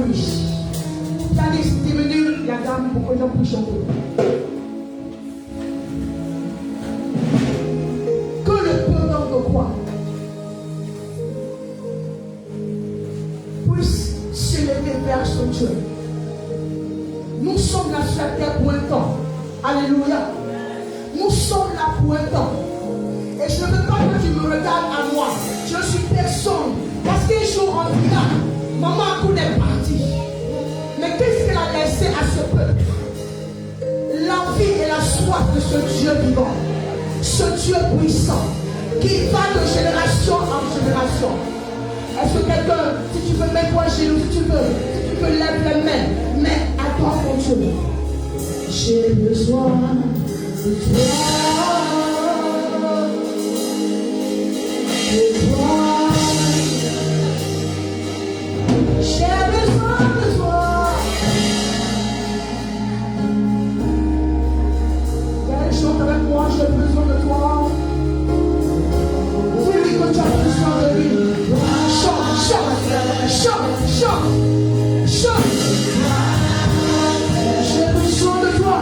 lui. Pianiste, diminue la gamme pour que les gens puissent chanter. Que le pardon de quoi puisse s'élever vers son Dieu. Nous sommes là sur la terre pour un temps. Alléluia. Nous sommes là pour un temps. Et je ne veux pas que tu me regardes à moi. Je suis personne. Parce qu'un jour on dira, maman Koun est partie. Mais qu'est-ce qu'elle a laissé à ce peuple? L'envie et la soif de ce Dieu vivant. Ce Dieu puissant. Qui va de génération en génération. Est-ce que quelqu'un, si tu veux mettre toi chez nous, si tu veux lève les mains, mais attends mon Dieu. J'ai besoin de toi. De toi. J'ai besoin de toi. Quelle chante avec moi, j'ai besoin de toi. Dis-lui que tu as besoin de lui. Chante, chante, chante, chante, chante. J'ai besoin de toi.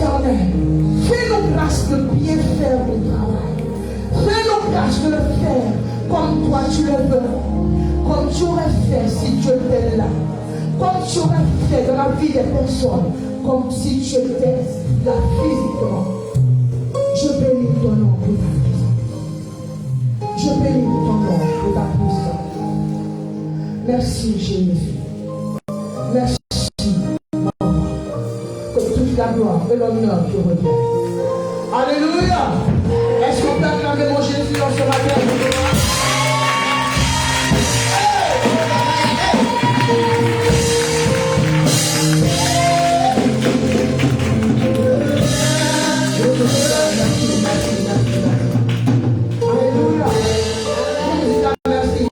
Éternel, fais-nous grâce de bien faire le travail. Fais-nous grâce de le faire comme toi tu le veux. Comme tu aurais fait si tu étais là. Comme tu aurais fait dans la vie des personnes. Comme si tu étais là physiquement. Je bénis ton nom pour ta puissance. Je bénis ton nom pour ta puissance. Merci Jésus. Merci maman. Que toute la gloire et l'honneur te reviennent. Alléluia. Est-ce qu'on peut acclamer mon Jésus dans ce matin? Alléluia. Merci.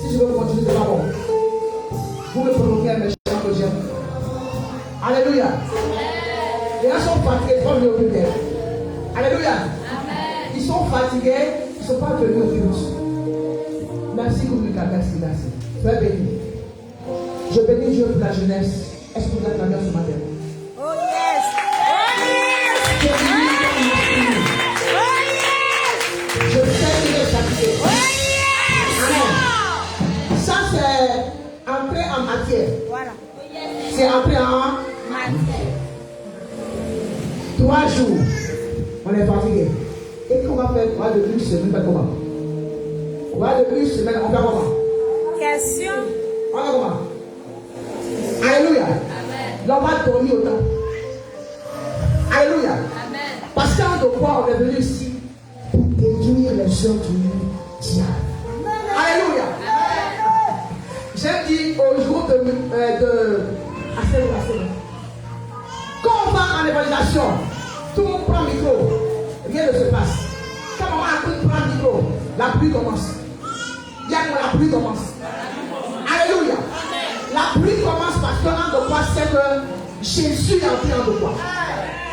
Si je veux continuer, c'est pas bon. Vous me provoquez mes chants que j'aime. Alléluia. Les gens sont fatigués, ils sont venus au culte. Alléluia. Ils sont fatigués, ils ne sont pas venus au culte. Merci pour Lucas, merci. Soyez bénis. Je bénis Dieu pour la jeunesse. Est-ce que vous l'acclamez ce matin? Oh yes! Oh yes! Je sais qu'il est fatigué. Oh yes! Amen. Ça, c'est entrer en matière. Voilà. C'est entrer en Matière. 3 jours. On est fatigué. Et qu'on va faire quoi de une semaine? On fait comment? On va de une semaine, on fait comment? Question. On fait comment? Alléluia. Amen. L'on va dormir autant. Alléluia. Amen. Parce qu'en de quoi on est venu ici pour détruire les œuvres du diable. Alléluia. J'ai dit au jour quand on va en évaluation, tout le monde prend le micro, rien ne se passe. Quand maman a pris prend le micro, la pluie commence. Yann, la pluie commence. Alléluia. La pluie commence parce qu'en de quoi c'est que Jésus est entré en de quoi.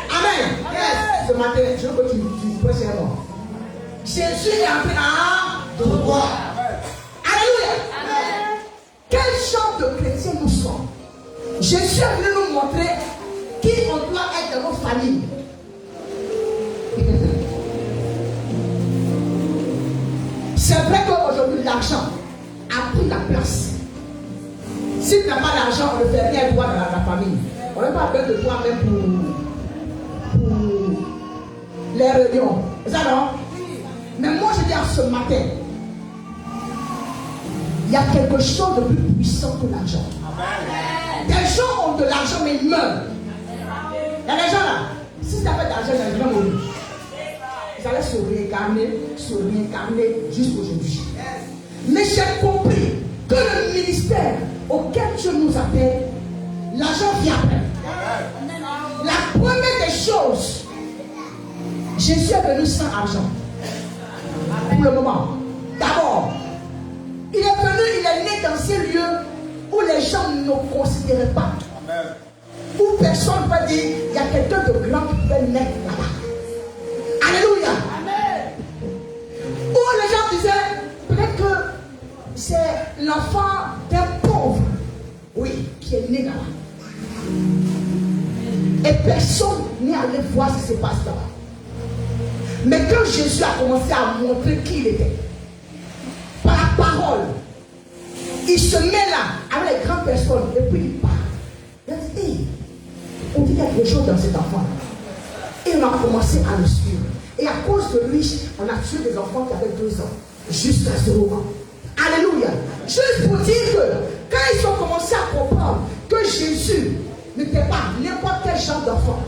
Amen. Yes. Ce matin, je veux que tu prêches un mot. Jésus est entré en de quoi. Alléluia. Amen. Quel genre de chrétiens nous sommes? Jésus est venu nous montrer qui on doit être dans nos familles. C'est vrai qu'aujourd'hui, l'argent a pris la place. Si tu n'as pas d'argent, on ne fait rien droit dans la famille. On n'a pas besoin de toi même pour les réunions. C'est ça, non? Mais moi, je dis à ce matin, il y a quelque chose de plus puissant que l'argent. Des gens ont de l'argent, mais ils meurent. Il y a des gens là, si tu n'as pas d'argent, ils vont mourir. Ils allaient se réincarner jusqu'aujourd'hui. Mais j'ai compris que le ministère auquel Dieu nous appelle, l'argent vient après. La première des choses, Jésus est venu sans argent. Pour le moment. D'abord, il est venu, il est né dans ces lieux où les gens ne considéraient pas. Amen. Où personne ne peut dire, il y a quelqu'un de grand qui peut naître là-bas. Alléluia. Amen. Où les gens disaient, peut-être que c'est l'enfant d'un pauvre, oui, qui est né là-bas. Et personne n'est allé voir ce qui se passe là-bas. Mais quand Jésus a commencé à montrer qui il était, par la parole, il se met là avec les grandes personnes et puis il parle. Il dit, hey, on dit quelque chose dans cet enfant. Et on a commencé à le suivre. Et à cause de lui, on a tué des enfants qui avaient 2 ans. Jusqu'à ce moment. Alléluia. Juste pour dire que quand ils ont commencé à comprendre que Jésus n'était pas n'importe quel genre d'enfant,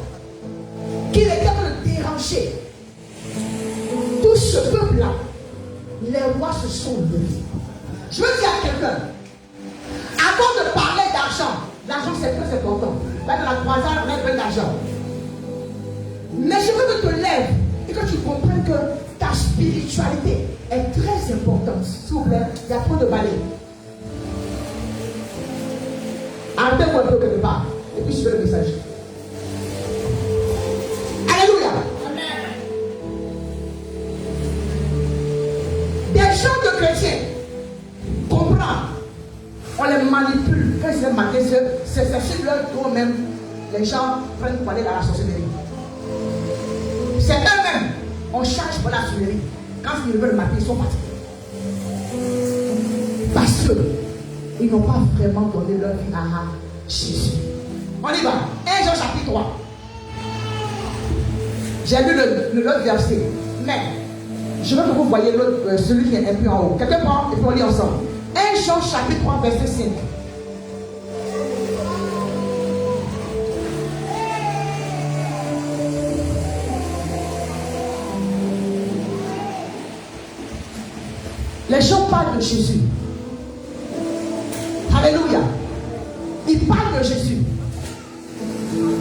qu'il était de déranger tout ce peuple-là, les rois se sont levés. Je veux dire à quelqu'un, avant de parler d'argent, l'argent c'est très important. Dans la croisade, on a besoin d'argent. Mais je veux que tu te lèves et que tu comprennes que ta spiritualité est très importante. S'il vous plaît, il y a trop de balais. Arrêtez-moi un peu quelque part. Et puis je fais le message. Alléluia. Des gens de chrétiens comprennent. On les manipule. Quand c'est matin, c'est sur leur dos même. les gens prennent pour aller dans la sorcellerie. C'est eux-mêmes, on charge pour la sorcellerie. Quand ils ne veulent le matin, ils sont fatigués. Parce qu'ils n'ont pas vraiment donné leur vie à Jésus. On y va. 1 Jean chapitre 3. J'ai lu l'autre verset. Mais je veux que vous voyez l'autre, celui qui est un peu en haut. Quelqu'un prend et puis on lit ensemble. 1 Jean chapitre 3 verset 5. Les gens parlent de Jésus. Alléluia. Ils parlent de Jésus.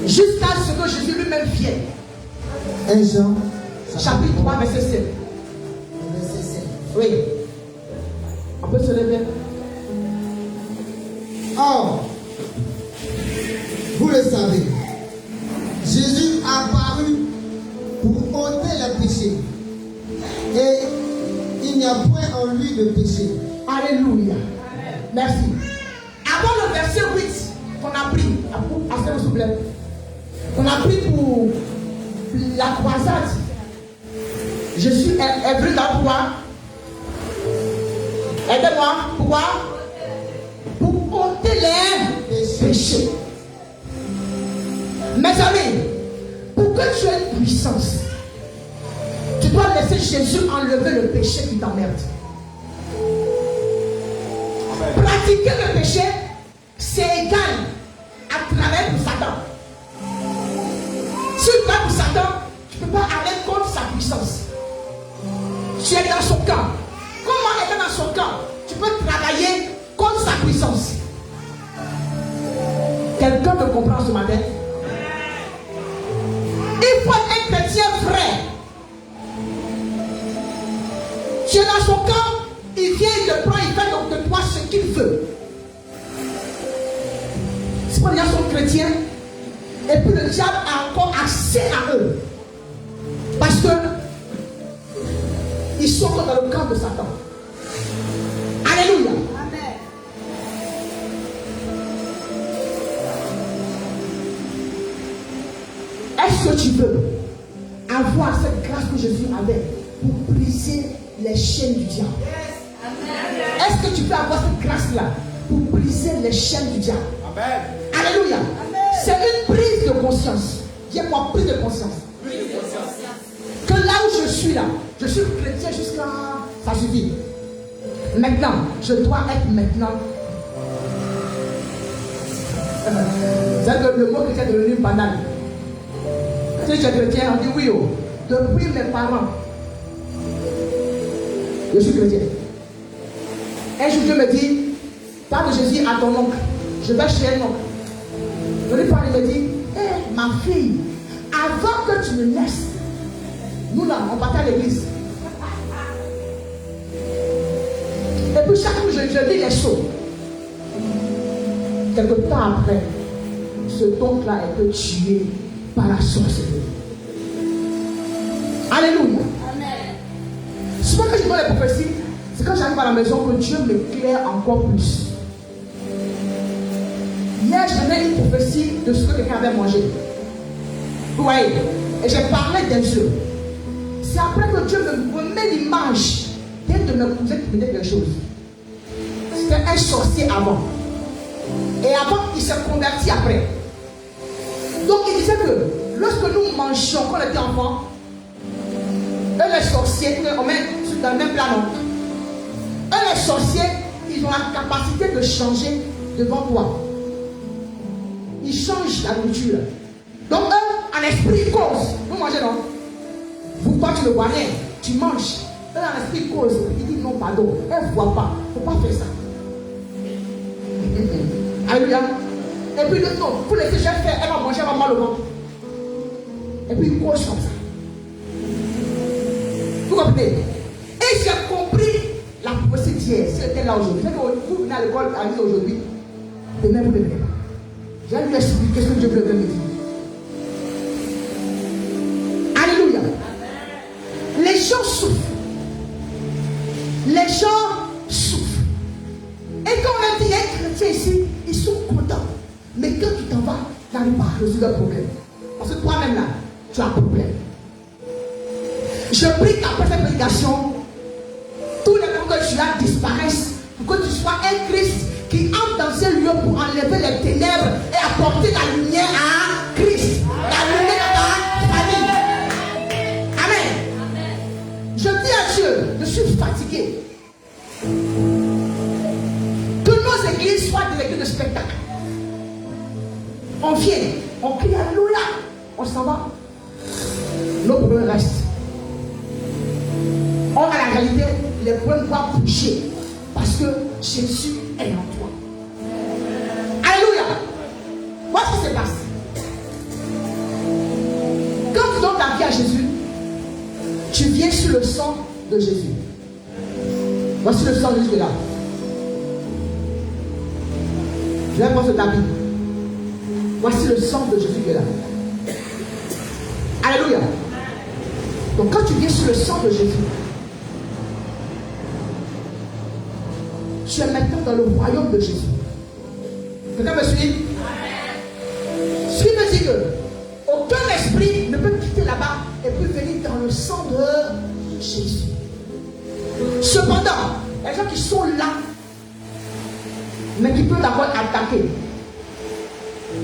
Jusqu'à ce que Jésus lui-même vienne. 1 Jean Chapitre 3, verset 7. verset 7. Oui. On peut se lever. Or, vous le savez, Jésus a apparu pour ôter les péchés. Et il n'y a point en lui de péché. Alléluia. Merci. Avant le verset 8 qu'on a pris, s'il vous plaît, qu'on a pris pour la croisade, Jésus est venu dans quoi? Aidez-moi. Pourquoi? Pour ôter les péchés. Mes amis, pour que tu aies une puissance, tu dois laisser Jésus enlever le péché qui t'emmerde. Pratiquer le péché, c'est égal à travailler pour Satan. Si tu travailles pour Satan, tu ne peux pas aller contre sa puissance. Tu es dans son camp. Comment être dans son camp? Tu peux travailler contre sa puissance. Quelqu'un me comprend ce matin? Il faut être un chrétien vrai. Tu es dans son camp, il vient, il te prend, il fait donc de toi ce qu'il veut. C'est pas les gens sont chrétiens, et puis le diable a encore accès à eux. Parce que ils sont dans le camp de Satan. Alléluia. Amen. Est-ce que tu veux avoir cette grâce que Jésus avait pour briser les chaînes du diable? Est-ce que tu peux avoir cette grâce-là pour briser les chaînes du diable? Amen. Alléluia. C'est une prise de conscience. Dis-moi, prise de conscience. Que là où je suis là, je suis chrétien jusqu'à... Ça suffit. Maintenant, je dois être maintenant... Vous savez que le mot chrétien est devenu banal. Si tu es chrétien, on dit oui. Oh. Depuis mes parents, je suis chrétien. Un jour, Dieu me dit, parle de Jésus à ton oncle. Je vais chez un oncle. Je lui parle, il me dit, hé, ma fille, avant que tu me naisses, nous là, on partait à l'église. Et puis chaque jour, je dis les choses. Quelque temps après, ce oncle-là a été tué par la sorcellerie. Alléluia. Amen. Souvent que je vois les prophéties, c'est quand j'arrive à la maison que Dieu m'éclaire encore plus. Hier, j'avais une prophétie de ce que quelqu'un avait mangé. Vous voyez? Et j'ai parlé des œufs. C'est après que Dieu me remet l'image d'un de mes cousins qui faisait quelque chose. C'était un sorcier avant. Et avant, il s'est converti après. Donc, il disait que lorsque nous mangions, quand on était enfants, eux les sorciers, on met dans le même plan, non? Eux les sorciers, ils ont la capacité de changer devant toi. Ils changent la nourriture. Donc eux, en esprit, ils causent. Vous mangez, non? Vous, toi, tu ne vois rien. Tu manges. Eux, en esprit, ils causent. Ils disent non, pardon. Elle ne voit pas. Il ne faut pas faire ça. Alléluia. Et puis, non, vous laissez chef faire. Elle va manger, elle va mal au ventre. Et puis, ils causent comme ça. Vous comprenez? Et j'ai compris la prophétie d'hier. Si elle était là aujourd'hui. Vous venez à l'école à l'église aujourd'hui. Demain, vous ne venez pas. Je vais lui expliquer ce que Dieu veut me dire. Alléluia. Les gens souffrent. Les gens souffrent. Et quand on a dit, il y a un chrétien ici, ils sont contents. Mais quand tu t'en vas dans n'arrive pas à résoudre le problème. Parce que toi-même là, tu as un problème. Je prie qu'après cette prédication, tous les problèmes que tu as disparaissent pour que tu sois un Christ qui entre dans ce lieu pour enlever les ténèbres et apporter la lumière à Christ. La lumière à ta famille. Amen. Je dis à Dieu, je suis fatigué. Que nos églises soient des églises de spectacle. On vient, on crie Alléluia, on s'en va. Nos problèmes restent. Or, à la réalité, les problèmes doivent bouger parce que Jésus est en toi. Alléluia. Voici ce qui se passe. Quand tu donnes ta vie à Jésus, tu viens sur le sang de Jésus. Voici le sang de Jésus qui est là. Je vais prendre ce tapis. Voici le sang de Jésus qui est là. Alléluia. Donc quand tu viens sur le sang de Jésus, tu es maintenant dans le royaume de Jésus. Quelqu'un me suit? Ce qui veut dire que aucun esprit ne peut quitter là-bas et puis venir dans le sang de Jésus. Cependant, les gens qui sont là, mais qui peuvent d'abord attaquer.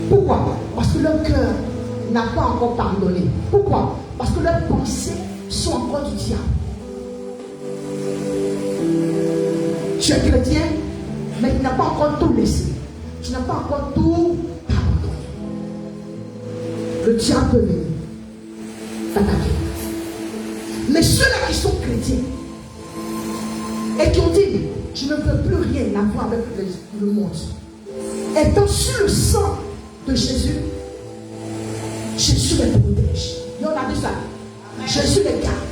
Pourquoi? Parce que leur cœur n'a pas encore pardonné. Pourquoi? Parce que leurs pensées sont encore du diable. Tu es chrétien, mais tu n'as pas encore tout laissé. Tu n'as pas encore tout abandonné. Le diable peut venir t'attaquer. Mais ceux-là qui sont chrétiens et qui ont dit, je ne veux plus rien avoir avec le monde, étant sur le sang de Jésus, Jésus les protège. Et on a dit ça. Jésus les garde.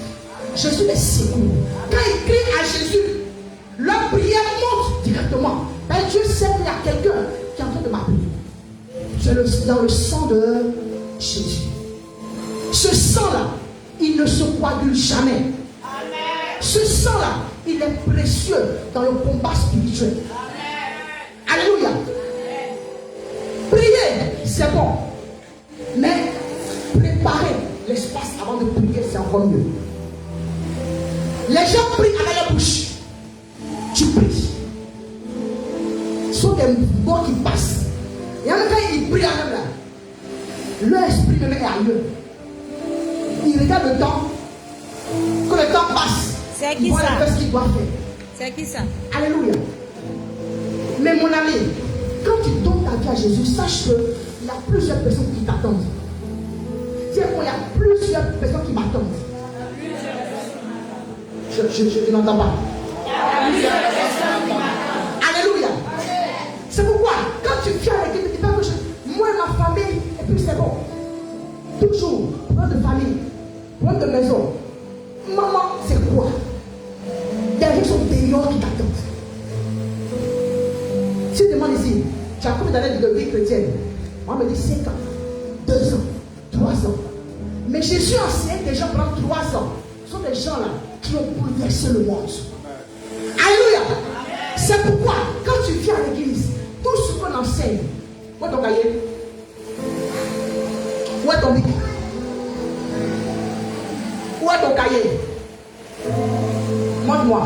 Jésus les secoue. Quand ils crient à Jésus, leur prière monte directement. Ben, Dieu sait qu'il y a quelqu'un qui est en train de m'appeler. C'est dans le sang de Jésus. Ce sang-là, il ne se coagule jamais. Amen. Ce sang-là, il est précieux dans le combat spirituel. Amen. Alléluia. Amen. Prier, c'est bon. Mais préparer l'espace avant de prier, c'est encore mieux. Les gens prient avec la bouche. Tu pries. Ce sont des mots qui passent. Et en même temps, ils prient en même là. Leur esprit me met ailleurs. Ils regardent le temps. Que le temps passe. C'est qui ils vont ça? faire ce qu'ils doivent faire. C'est qui ça? Alléluia. Mais mon ami, quand tu donnes ta vie à Jésus, sache qu'il y a plusieurs personnes qui t'attendent. C'est qu'il y a plusieurs personnes qui m'attendent. Je n'entends pas. Alléluia. C'est pourquoi, quand tu viens avec Dieu, tu dis pas que moi et ma famille, et puis c'est bon. Toujours, problème de famille, problème de maison. Maman, c'est quoi? Il y a des gens qui sont dehors qui t'attendent. Si tu demandes ici, tu as combien d'années de vie chrétienne? On me dit 5 ans, 2 ans, 3 ans. Mais Jésus enseigne des gens pendant 3 ans. Ce sont des gens là qui ont bouleversé le monde. Alléluia. C'est pourquoi, quand tu viens à l'église, tout ce qu'on enseigne, où est ton cahier? Où est ton bic? Où est ton cahier? Montre-moi.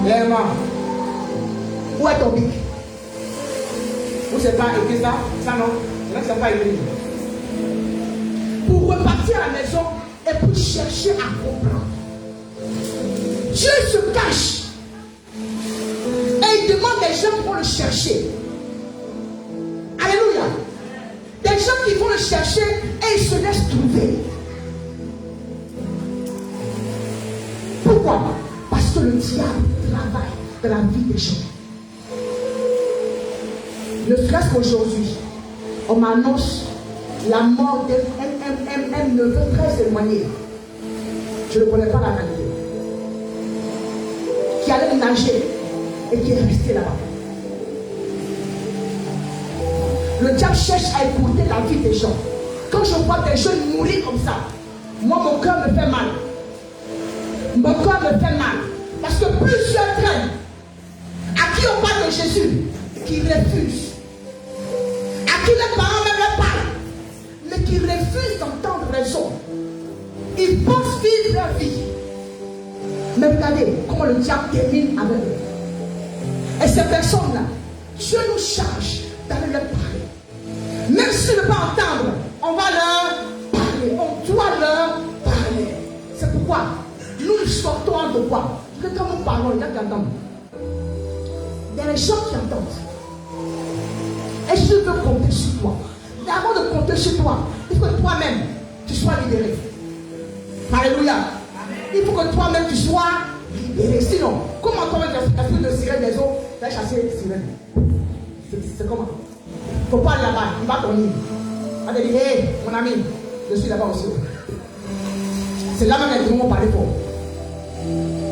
Léma. Où est ton bic? Vous savez pas écrit ça? Ça non? Là, ça pas écrit. Pour repartir à la maison et pour chercher à comprendre. Dieu se cache. Et il demande des gens pour le chercher. Alléluia. Des gens qui vont le chercher et ils se laissent trouver. Pourquoi? Parce que le diable travaille dans la vie des gens. Ne serait-ce qu'aujourd'hui, on m'annonce la mort d'un neveu très éloigné. Je ne connais pas la réalité. Qui allait nager et qui est resté là-bas. Le diable cherche à écouter la vie des gens. Quand je vois des jeunes mourir comme ça, moi mon cœur me fait mal. Mon cœur me fait mal. Parce que plusieurs traînent. de Jésus qui refusent, à qui les parents même leur parlent, mais qui refusent d'entendre raison. Ils pensent vivre leur vie. Mais regardez comment le diable termine avec eux. Et ces personnes-là, Dieu nous charge d'aller leur parler. Même s'ils ne veulent pas entendre, on va leur parler. On doit leur parler. C'est pourquoi nous sortons en devoir. Que quand nous parlons, il y a qui entendent. Il y a les gens qui entendent. Et je veux compter sur toi. Mais avant de compter sur toi, il faut que toi-même, tu sois libéré. Alléluia. Il faut que toi-même, tu sois libéré. Sinon, comment toi-même, tu as fait de sirène des eaux, tu vas chasser les sirènes. C'est comment? Il ne faut pas aller là-bas. Il va ton île. On va te dire, hé, mon ami, je suis là-bas aussi. C'est là même que nous allons parler pour.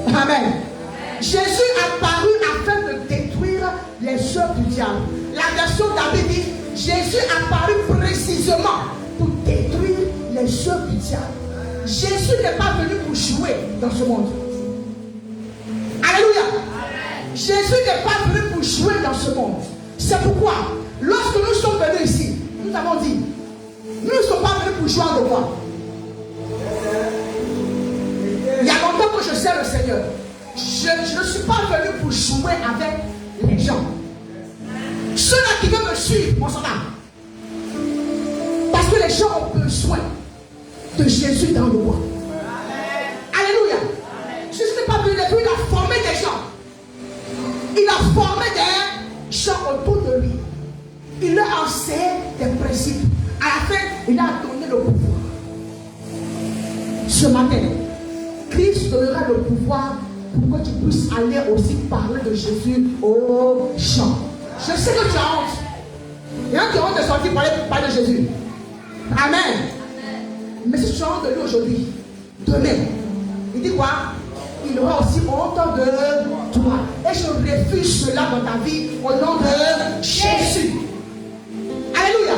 Amen. Jésus a paru afin de détruire les œuvres du diable. La version d'Abbé dit, Jésus a paru précisément pour détruire les œuvres du diable. Jésus n'est pas venu pour jouer dans ce monde. Alléluia. Jésus n'est pas venu pour jouer dans ce monde. C'est pourquoi, lorsque nous sommes venus ici, nous avons dit, nous ne sommes pas venus pour jouer en devoir. Il y a longtemps que je sers le Seigneur. Je ne suis pas venu pour jouer avec les gens. Ceux-là qui veulent me suivre, on s'en va. Parce que les gens ont besoin de Jésus dans le roi. Alléluia. Jésus n'est pas venu, il a formé des gens. Il a formé des gens autour de lui. Il leur a enseigné des principes. À la fin, il a donné le pouvoir. Ce matin, Christ donnera le pouvoir pour que tu puisses aller aussi parler de Jésus aux gens. Je sais que tu as honte. Il y en a qui ont honte de sortir parler de Jésus. Amen. Mais si tu as honte de lui aujourd'hui, demain, il dit quoi? Il aura aussi honte de toi. Et je refuse cela dans ta vie au nom de Jésus. Alléluia.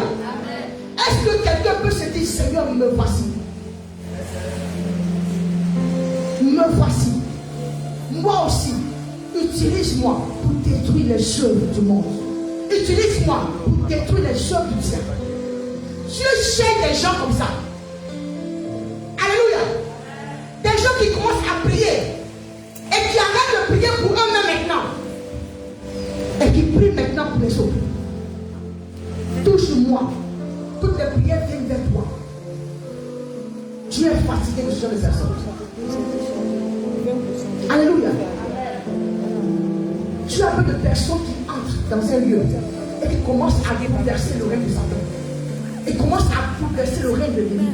Est-ce que quelqu'un peut se dire, Seigneur, me voici? Me voici. Moi aussi, utilise-moi pour détruire les œuvres du monde. Utilise-moi pour détruire les œuvres du diable. Dieu cherche des gens comme ça. Alléluia. Des gens qui commencent à prier et qui arrêtent de prier pour eux-mêmes maintenant. Et qui prient maintenant pour les autres. Touche-moi. Toutes les prières viennent vers toi. Tu es fatigué de ce genre de personnes. Alléluia. Tu as peu de personnes qui entrent dans un lieu et qui commencent à bouleverser le règne de Satan. Et commencent à bouleverser le règne de l'ennemi.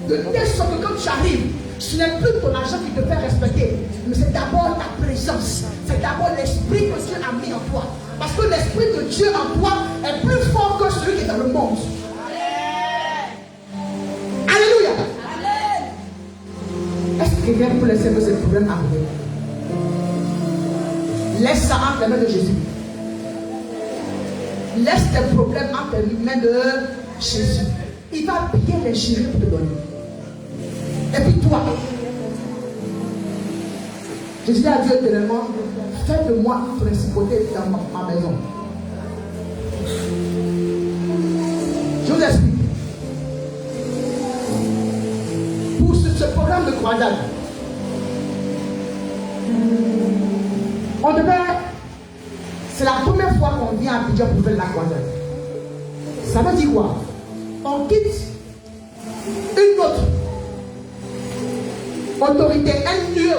De telle sorte que quand tu arrives, ce n'est plus ton argent qui te fait respecter, mais c'est d'abord ta présence. C'est d'abord l'esprit que Dieu a mis en toi. Parce que l'esprit de Dieu en toi est plus fort que celui qui est dans le monde. Alléluia. Est-ce que quelqu'un peut laisser ce problème arriver? Laisse ça entre les mains de Jésus. Laisse tes problèmes entre les mains de Jésus. Il va bien les gérer pour te donner. Et puis toi, je dis à Dieu éternellement, fais de moi une principauté dans ma maison. Je vous explique. Pour ce programme de croisade, on devait, c'est la première fois qu'on vient à Abidjan pour faire la croisade. Ça veut dire quoi? On quitte une autre autorité, un lieu.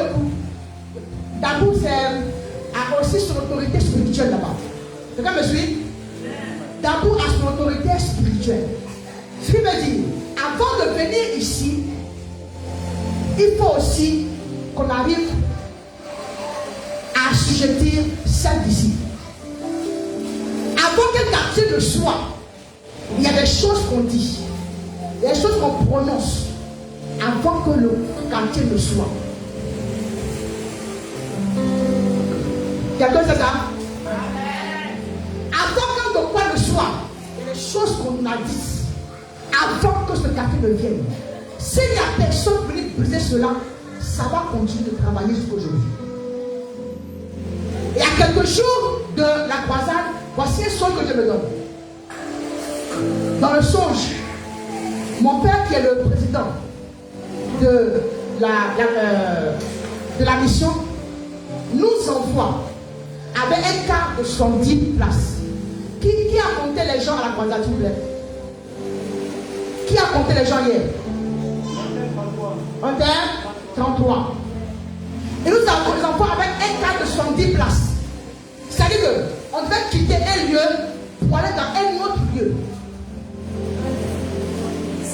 D'abord, c'est aussi son autorité spirituelle là-bas. Quelqu'un me suit? D'abord, à son autorité spirituelle. Ce qui veut dire, avant de venir ici, il faut aussi qu'on arrive à assujettir celle d'ici. Avant qu'un quartier ne soit, il y a des choses qu'on dit, il y a des choses qu'on prononce avant que le quartier ne soit. Quelqu'un sait ça? Avant que de quoi ne soit, il y a des choses qu'on a dites avant que ce quartier ne vienne. S'il n'y a personne pour briser cela, ça va continuer de travailler jusqu'à aujourd'hui. Il y a quelques jours de de la croisade, voici un songe que je me donne. Dans le songe, mon père qui est le président de la mission nous envoie avec un car de 110 places. Qui a compté les gens à la croisade, s'il vous plaît? Qui a compté les gens hier? 33. Et nous avons les enfants avec un car de 110 places. C'est-à-dire qu'on devait quitter un lieu pour aller dans un autre lieu.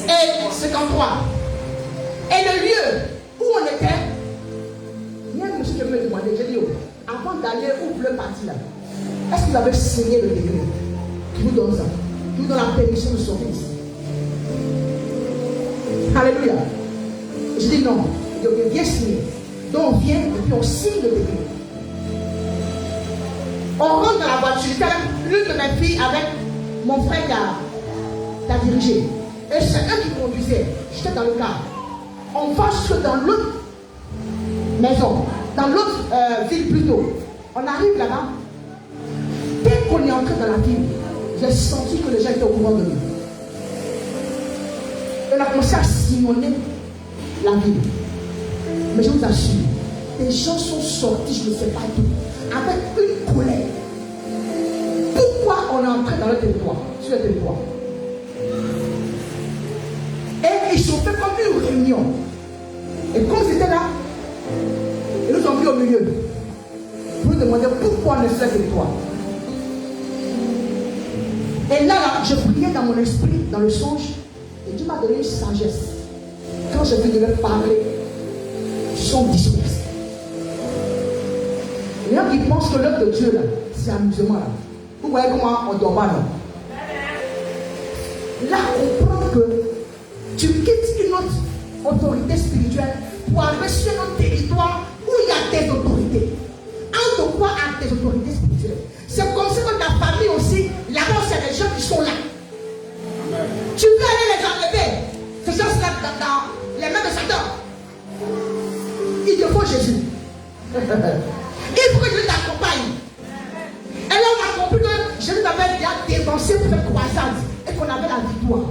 Et 53. Et le lieu où on était, il y a un monsieur qui me demandait, j'ai dit, avant d'aller où vous voulez partir là, est-ce que vous avez signé le décret qui vous donne ça, qui vous donne la permission de sortir ici? Alléluia. Je dis non. Il dit, ok, viens signer. Donc on vient et puis on signe le décret. On rentre dans la voiture. L'une de mes filles avec mon frère qui a dirigé. Et c'est eux qui conduisaient. J'étais dans le car. On va dans l'autre maison, dans l'autre ville plutôt. On arrive là-bas. Dès qu'on est entré dans la ville, j'ai senti que les gens étaient au courant de nous. Et on a commencé à sillonner la ville. Mais je vous assure, les gens sont sortis, je ne sais pas d'où, avec une colère. Pourquoi on est entré dans le territoire, sur le territoire? Et ils ont fait comme une réunion. Et comme c'était là, ils nous ont mis au milieu. Pour nous demander pourquoi on est sur le territoire. Et là, je priais dans mon esprit, dans le songe, et Dieu m'a donné une sagesse. Quand je devais parler, ils sont dispersés. Les gens qui pensent que l'œuvre de Dieu, là, c'est amusement. Là. Vous voyez comment on dort mal. Là, on comprend que tu quittes une autre autorité spirituelle pour arriver sur un autre territoire où il y a des autorités. En de quoi à des autorités spirituelles. C'est comme ça que ta famille aussi, là-bas, c'est des gens qui sont là. Tu veux aller les enlever. Ces gens-là dans les mains de Satan. Il te faut Jésus. Il faut que Jésus t'accompagne. Et là, on a compris que Jésus avait déjà dépensé pour cette croissance et qu'on avait la victoire.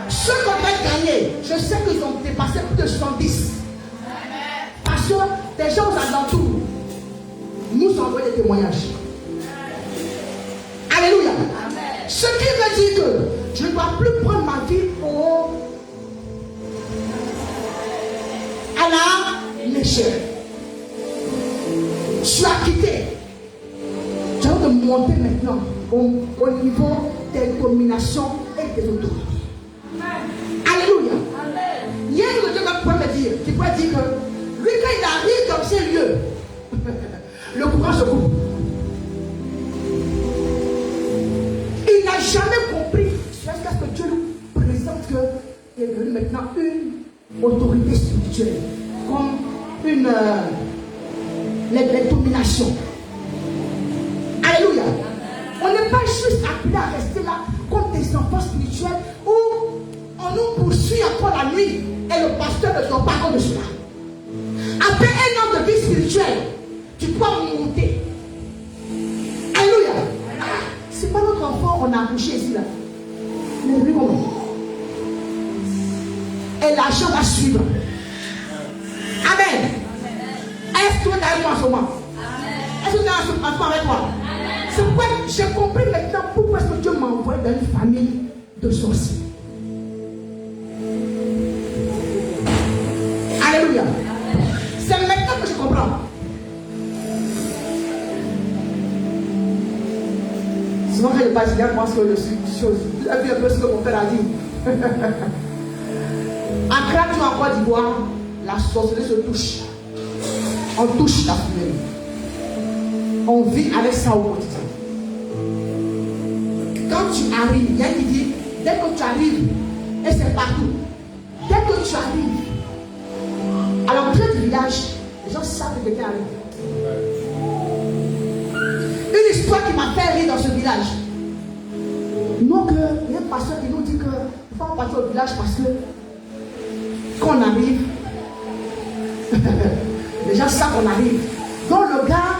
Ceux qu'on avait gagné, je sais qu'ils ont dépassé plus de 70. Parce que des gens aux alentours nous envoient des témoignages. Alléluia. Ce qui veut dire que je ne dois plus prendre ma vie à la légère. Je suis acquitté. Tu as de monter maintenant au niveau des dominations et des autorités. Alléluia. Il y a un Dieu qui pourrait me dire, qui pourrait dire que lui, quand il arrive dans ces lieux, le courage se coupe. Il n'a jamais compris jusqu'à ce que Dieu lui présente qu'il est devenu maintenant une autorité spirituelle, comme les dominations. Alléluia. On n'est pas juste appelé à rester là comme des enfants spirituels où on nous poursuit après la nuit et le pasteur ne sort pas compte de cela. Après un an de vie spirituelle, tu dois monter. Alléluia. C'est pas notre enfant, on a accouché ici là. Mais lui, et l'argent va suivre. Amen. Est-ce que tu es avec moi en ce moment? Est-ce que tu es en ce moment avec moi? C'est pourquoi j'ai compris maintenant pourquoi est-ce que Dieu m'a envoyé dans une famille de sorciers. Alléluia. C'est maintenant que je comprends. Souvent quand je passe, je pense que je suis chose. Vous avez vu un peu ce que mon père a dit. En Créature, en Côte d'Ivoire, la sorcellerie se touche. On touche la fumée. On vit avec ça au quotidien. Quand tu arrives, il y a qui dit, dès que tu arrives, et c'est partout, dès que tu arrives, à l'entrée du village, les gens savent que quelqu'un arrive. Une histoire qui m'a fait rire dans ce village. Donc, il y a un pasteur qui nous dit que il faut passer au village parce que quand on arrive, les gens savent qu'on arrive. Donc le gars,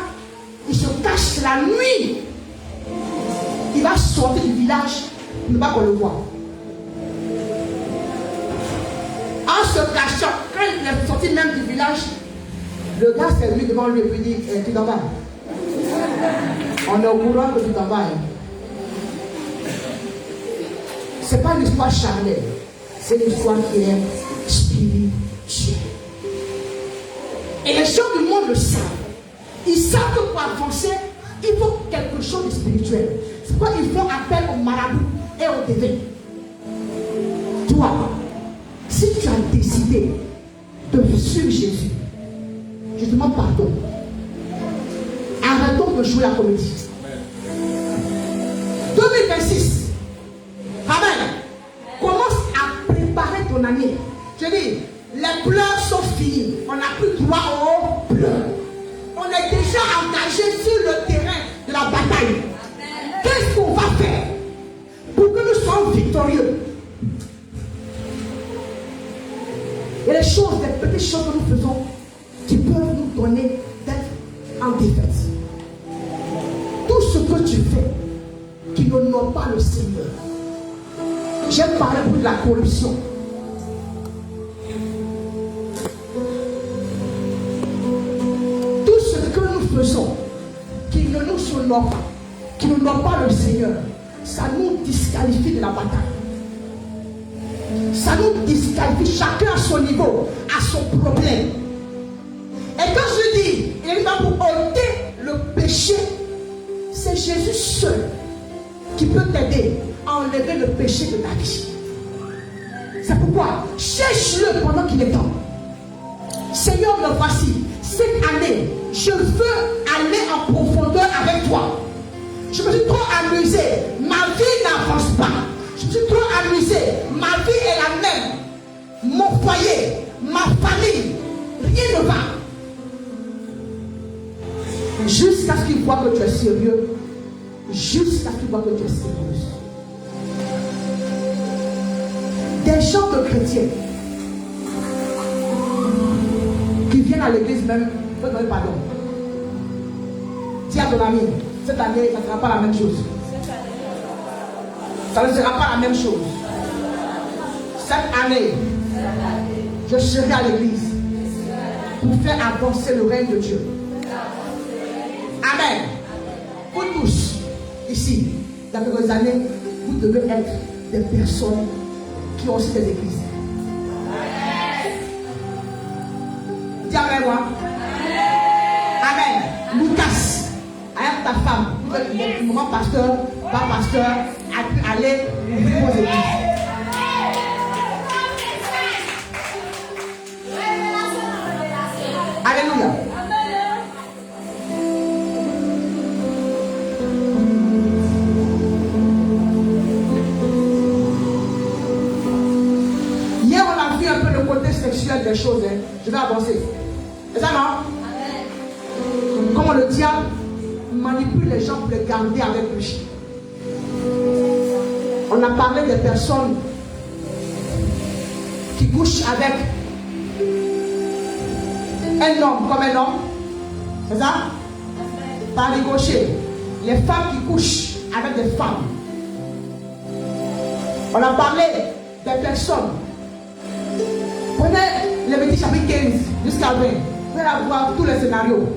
il se cache la nuit il va sortir du village, il ne va pas qu'on le voit. En se cachant, quand il est sorti même du village, le gars s'est venu devant lui et lui dit, tu t'en vas. On est au courant que tu t'en vas. Ce n'est pas une histoire charnelle, c'est une histoire qui est spirituelle. Et les gens du monde le savent. Ils savent que pour avancer, il faut quelque chose de spirituel. C'est pourquoi ils font appel au marabout et au dévé. Toi, si tu as décidé de suivre Jésus, je te demande pardon. Arrêtons de jouer la comédie. 2026. Amen. Commence à préparer ton année. Je dis, les pleurs sont finis. On n'a plus droit aux pleurs. On est déjà engagé sur le terrain de la bataille. Qu'est-ce qu'on va faire pour que nous soyons victorieux? Il y a des choses, des petites choses que nous faisons qui peuvent nous donner d'être en défaite. Tout ce que tu fais qui n'honore pas le Seigneur. J'aime parler de la corruption. Tout ce que nous faisons qui ne nous honore pas, qui n'honore pas le Seigneur, ça nous disqualifie de la bataille. Ça nous disqualifie, chacun à son niveau, à son problème. Et quand je dis, il va pour ôter le péché, c'est Jésus seul qui peut t'aider à enlever le péché de ta vie. C'est pourquoi, cherche-le pendant qu'il est temps. Seigneur, me voici. Cette année, je veux aller en profondeur avec toi. Je me suis trop amusé. Ma vie n'avance pas. Je me suis trop amusé. Ma vie est la même. Mon foyer, ma famille, rien ne va. Jusqu'à ce qu'il voit que tu es sérieux. Jusqu'à ce qu'il voit que tu es sérieux. Des gens de chrétiens qui viennent à l'église même, il faut demander pardon. Dis à ton ami, cette année, ça ne sera pas la même chose. Ça ne sera pas la même chose. Cette année, je serai à l'église pour faire avancer le règne de Dieu. Amen. Vous tous, ici, il y a quelques années, vous devez être des personnes qui ont aussi des églises. Dis avec moi. Amen. Lucas, avec ta femme, vous êtes mon pasteur, pas pasteur, a pu aller ouvrir vos églises. Alléluia. Hier, on a vu un peu le côté sexuel des choses. Hein. Je vais avancer. C'est ça, non? Comment le diable manipule les gens pour les garder avec lui. On a parlé des personnes qui couchent avec un homme comme un homme. C'est ça? Par ricochet. Les femmes qui couchent avec des femmes. On a parlé des personnes. Prenez Lévitique chapitre 15 jusqu'à 20. Vous allez voir tous les scénarios.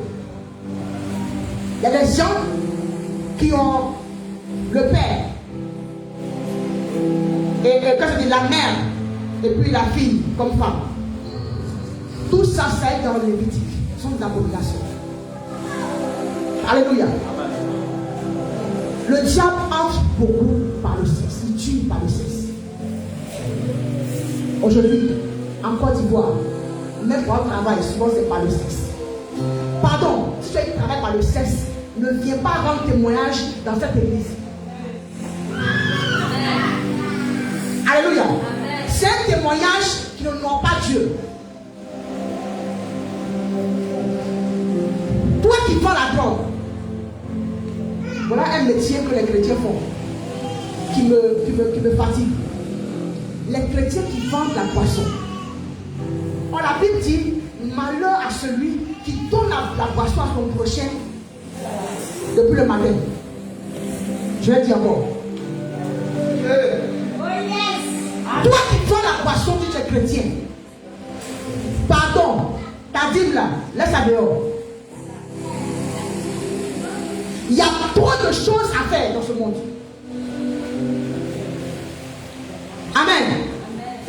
Il y a des gens qui ont le père. Et quand je dis la mère, et puis la fille comme femme. Tout ça, ça est dans le Lévitique. Ce sont des abominations. Alléluia. Le diable entre beaucoup par le sexe. Il tue par le sexe. Aujourd'hui, en Côte d'Ivoire, même pour un travail, souvent c'est par le sexe. Pardon, si tu travailles par le sexe, ne viens pas rendre témoignage dans cette église. Alléluia. C'est un témoignage qui n'honore pas Dieu. Toi qui vends la drogue, voilà un métier que les chrétiens font, qui me fatigue. Les chrétiens qui vendent la boisson. Oh, la Bible dit, malheur à celui qui donne la boisson à son prochain depuis le matin. Je vais dire encore. Oh yes. Toi qui prends la boisson, tu es chrétien. Pardon, ta dîme là, laisse-la dehors. Il y a trop de choses à faire dans ce monde. Amen.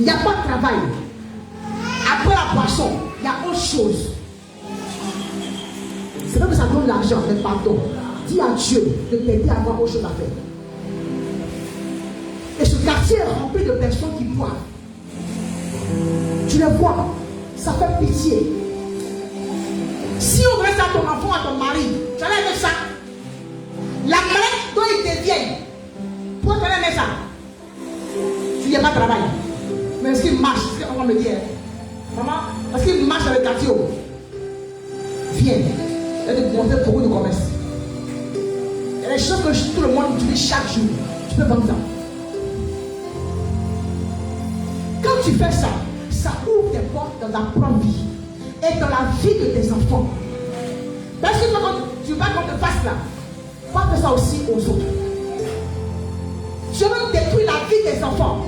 Il n'y a pas de travail. Après la boisson, il y a autre chose. C'est vrai que ça donne l'argent, mais pardon. Dis à Dieu de t'aider à avoir autre chose à faire. Et ce quartier est rempli de personnes qui boivent. Tu les vois, ça fait pitié. Si on veut ça à ton enfant, à ton mari, tu allais aimer ça. La maladie dont il devient, toi tu allais aimer ça. Tu n'y as pas de travail. Mais est-ce qu'il marche? C'est ce qu'on va me dire. Maman, est-ce qu'il marche avec quartier? Viens. Je vais te montrer beaucoup de commerce. Il y a des choses que tout le monde utilise chaque jour. Tu peux vendre ça. Quand tu fais ça, ça ouvre des portes dans ta propre vie et dans la vie de tes enfants. Parce que quand tu vas qu'on te fasse là, va faire ça aussi aux autres. Je veux détruire la vie des enfants.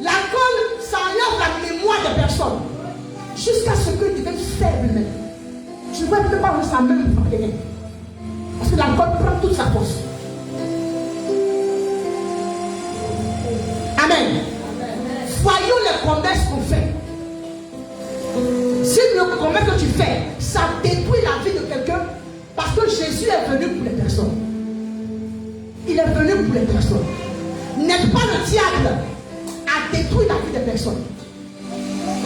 L'alcool, ça enlève la mémoire des personnes jusqu'à ce que tu deviennes faible même. Tu ne vois même pas ça même pour quelqu'un. Parce que l'alcool prend toute sa force. Amen. Voyons les commerces qu'on fait. Si le commerce que tu fais, ça détruit la vie de quelqu'un, parce que Jésus est venu pour les personnes. Il est venu pour les personnes. N'aide pas le diable à détruire la vie des personnes.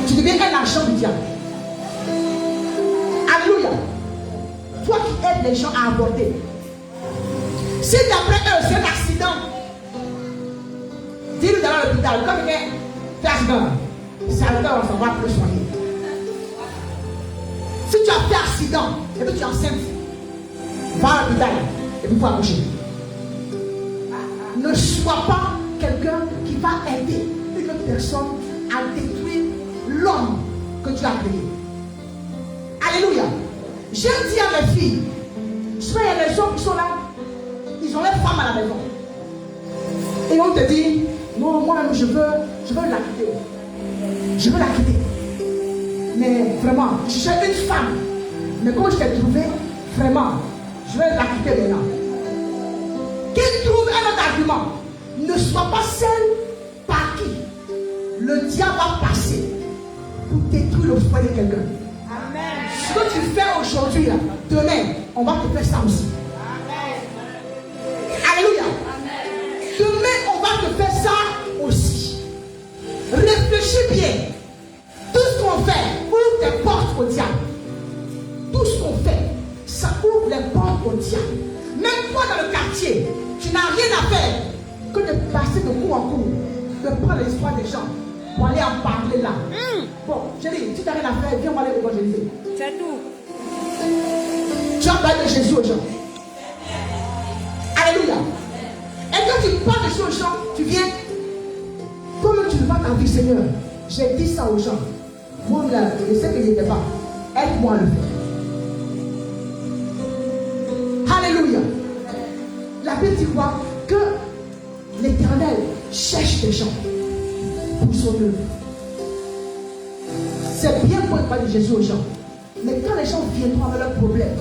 Tu deviens un agent du diable. Alléluia. Toi qui aides les gens à aborder. Si d'après eux c'est un accident, dis-le dans l'hôpital, comme quelqu'un fait accident, c'est à l'hôpital on s'en va plus soigner. Si tu as fait accident et puis tu es enceinte, va à l'hôpital et puis faut accoucher. Ne sois pas quelqu'un qui va aider une autre personne à détruire l'homme que tu as créé. Alléluia. J'aime dire à mes filles, soit il y a des gens qui sont là, ils ont leur femme à la maison. Et on te dit, non, moi-même je veux la quitter. Je veux la quitter. Mais vraiment, je cherche une femme. Mais quand je t'ai trouvé, vraiment, je vais la quitter maintenant. Qu'il trouve un autre argument. Ne sois pas celle par qui le diable va passer pour détruire le foyer de quelqu'un. Amen. Ce que tu fais aujourd'hui, là, demain, on va te faire ça aussi. Amen. Alléluia. Amen. Demain, on va te faire ça aussi. Réfléchis bien. Tout ce qu'on fait ouvre des portes au diable. Tout ce qu'on fait, ça ouvre les portes au diable. Même toi dans le quartier, tu n'as rien à faire que de passer de cours en cours, de prendre l'histoire des gens pour aller en parler là. Bon, chérie, si tu n'as rien à faire, viens voir les évangéliser. C'est tout. Tu vas parler de Jésus aux gens. Alléluia. Et quand tu parles de Jésus aux gens, tu viens, comme tu ne vas ta vie, Seigneur, j'ai dit ça aux gens. Moi, là, je sais que je n'étais pas. Aide-moi à le faire. Alléluia. La Bible dit quoi? Que l'Éternel cherche des gens pour son œuvre. C'est bien pour parler de Jésus aux gens. Mais quand les gens viendront avec leurs problèmes,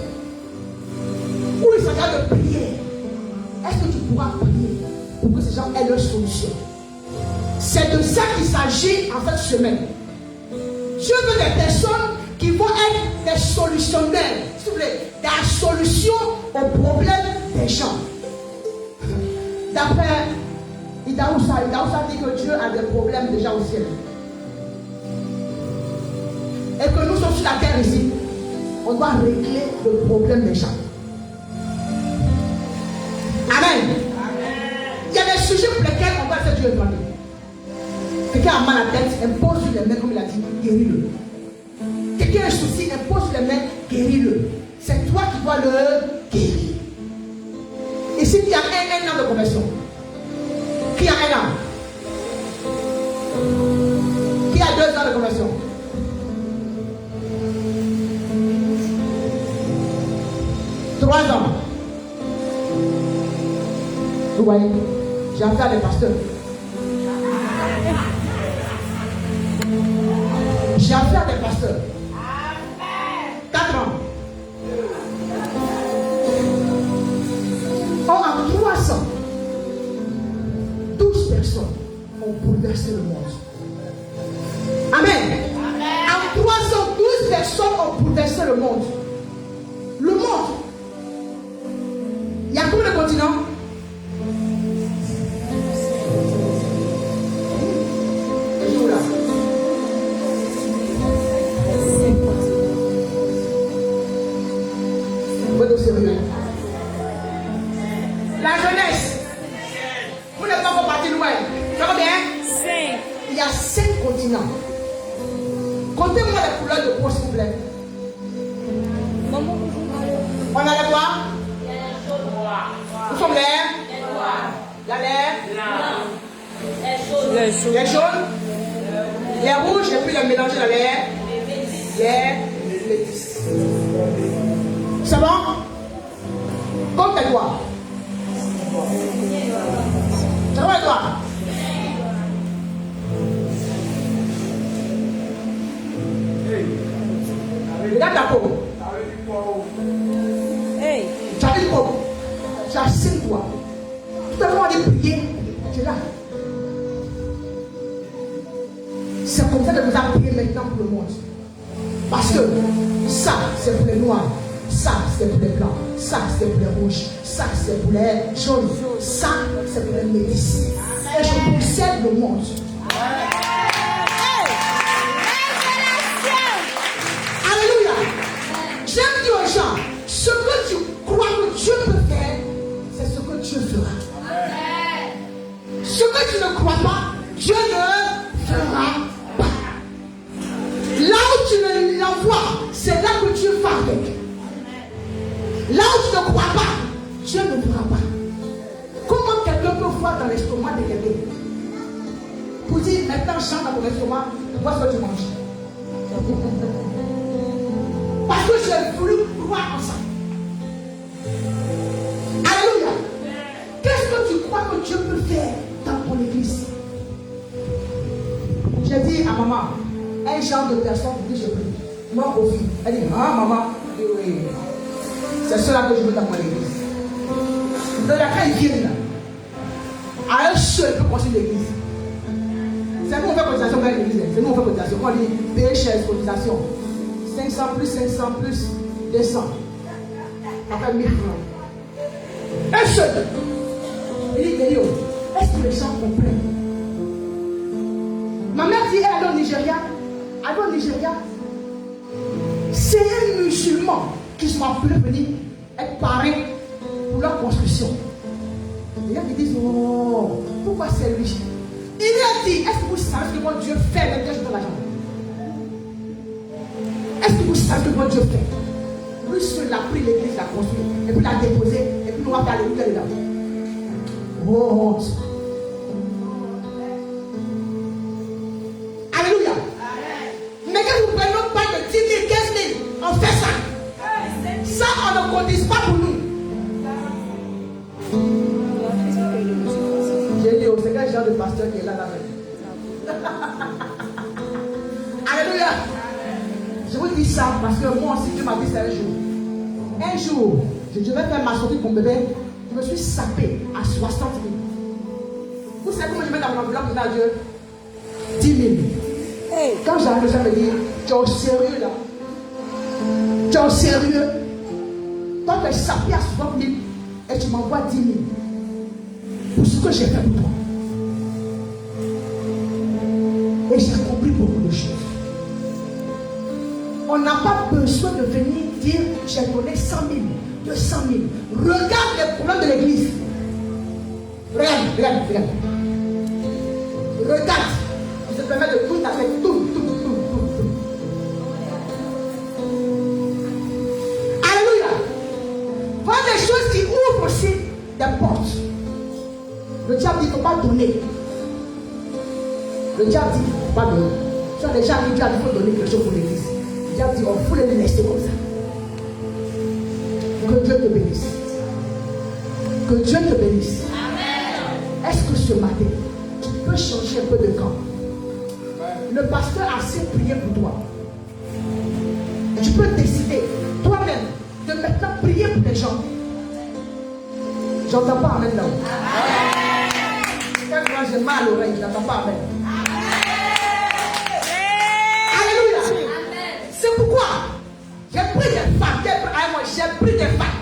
ou il s'agit de prier, est-ce que tu pourras prier pour que ces gens aient leur solution? C'est de ça qu'il s'agit en cette semaine. Dieu veut des personnes qui vont être des solutionnaires, s'il vous plaît, la solution aux problèmes des gens. D'après Idaoussa dit que Dieu a des problèmes déjà au ciel. Et que nous sommes sur la terre ici, on doit régler le problème des gens. Amen. Il y a des sujets pour lesquels on va faire Dieu évaluer. Quelqu'un a mal à la tête, impose sur les mains, comme il a dit, guéris-le. Quelqu'un a un souci, impose sur les mains, guéris-le. C'est toi qui dois le guérir. Ici, il y a un an de conversion. Qui a un an? Qui a 2 ans de conversion? Vous voyez, j'ai affaire à des pasteurs. J'ai affaire à des pasteurs. 4 ans. Or, en 312 personnes ont bouleversé le monde. Amen. En 312 personnes ont bouleversé le monde. Le monde. Il y a combien de continents? La jeunesse. Vous n'êtes pas encore parti loin. Ça va bien? Il y a 5 continents. Comptez-moi les couleurs de peau, s'il vous plaît. On a les quoi? Nous sommes l'air. Il y a l'air. Les jaunes. Les rouges, et puis les mélanger dans l'air. Les métis. C'est bon? Compte tes doigts. C'est bon, toi? Regarde ta peau. Hey. Tu as une peau. Tu as 5 doigts. Tout à l'heure, on dit prier. Tu es là. C'est comme ça que vous avez prié maintenant pour le monde. Parce que ça, c'est pour les noirs. Ça, c'est pour les blancs. Ça, c'est pour les rouges. Ça, c'est pour les jaunes. Ça, c'est pour les métis. Et je possède le monde. Alléluia. J'aime dire aux gens, ce que tu crois que Dieu peut faire, c'est ce que Dieu fera. Ce que tu ne crois pas, Dieu ne fera pas. Là où tu l'envoies, c'est là que Dieu va avec. Là où tu ne crois pas, Dieu ne fera pas. Comment quelqu'un peut voir dans l'estomac de quelqu'un pour dire maintenant chante dans ton estomac, vois ce que tu manges? Parce que j'ai voulu croire en ça. Alléluia. Qu'est-ce que tu crois que Dieu peut faire dans ton église? J'ai dit à maman, un genre de personne pour qui je prie. Moi aussi. Elle dit, ah maman, oui. C'est cela que je veux dans mon église. Donc là, quand ils viennent là, à eux seuls, ils peuvent construire l'église. C'est nous on fait cotisation dans l'église. C'est nous on fait cotisation. On dit payer cher, cotisation. 500 plus 500 plus 200. Ça fait 1000 francs. Un seul. Il dit, Kério, est-ce que les gens comprennent? Ma mère dit, elle est au Nigeria. Elle est au Nigeria. C'est un musulman qui sont appelés venir être parrain pour leur construction. Les gens qui disent, oh, pourquoi c'est lui? Il lui a dit, est-ce que vous savez ce que mon Dieu fait avec des gens dans l'argent? Est-ce que vous savez ce que mon Dieu fait? Lui seul a pris l'église, l'a construit, et puis l'a déposé, et puis nous on va faire l'église dedans. Oh, alléluia. Mais quand nous prenons pas de 10 000, 15 000, on fait ça. Ça, on ne cotise pas pour nous. J'ai dit, c'est quel genre de pasteur qui est là même. Alléluia. Je vous dis ça parce que moi aussi, Dieu m'a dit ça un jour. Un jour, je devais faire ma sortie pour mon bébé. Je me suis sapé à 60 000. Vous savez comment je mets dans mon enveloppe à Dieu? 10 000. Hey. Quand j'arrive, je me dis, tu es au sérieux là? Tu es au sérieux? Toi, tu es sapé à 60 000 et tu m'envoies 10 000 pour ce que j'ai fait pour toi. Et j'ai compris beaucoup de choses. On n'a pas besoin de venir dire j'ai donné 100 000, 200 000. Regarde les problèmes de l'église. Regarde. Regarde. Je te permets de tout avec tout. Alléluia. Voilà des choses qui ouvrent aussi des portes. Le diable dit qu'il ne faut pas donner. Le diable dit qu'il ne faut pas donner. Tu as déjà dit qu'il faut donner quelque chose pour l'église. Le diable dit on faut les laisser comme ça. Que Dieu te bénisse. Que Dieu te bénisse. Amen. ce matin, tu peux changer un peu de camp. Le pasteur a assez prié pour toi. Tu peux décider toi-même de maintenant prier pour les gens. J'entends pas amen là-haut. Quand moi j'ai mal à l'oreille, je n'entends pas amen. Alléluia. C'est pourquoi j'ai pris des femmes. J'ai pris des femmes.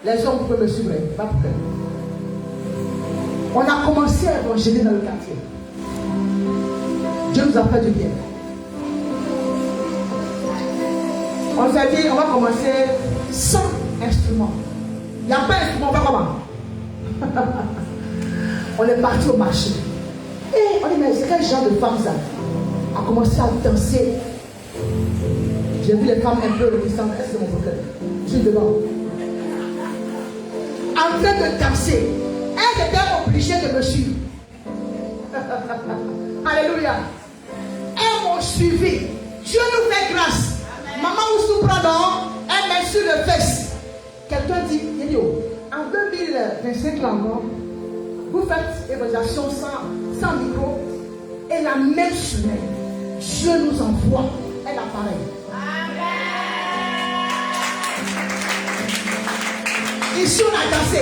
Les hommes peuvent me suivre, pas de problème. On a commencé à évangéliser dans le quartier. Dieu nous a fait du bien. On s'est dit, on va commencer sans instrument. Il n'y a pas d'instrument, on va comment? On est parti au marché. Et on dit, mais c'est quel genre de femme ça? On a commencé à danser. J'ai vu les femmes un peu réticentes. Est-ce que c'est mon problème? Je suis devant. En train de danser. Elles étaient obligées de me suivre. Alléluia. Elles m'ont suivi. Dieu nous fait grâce. Maman Oussou Pradon, elle met sur le fesse. Quelqu'un dit, Yénio, en 2025 encore, vous faites évaluation sans micro et la même semaine, Dieu nous envoie un appareil. Ici on a dansé.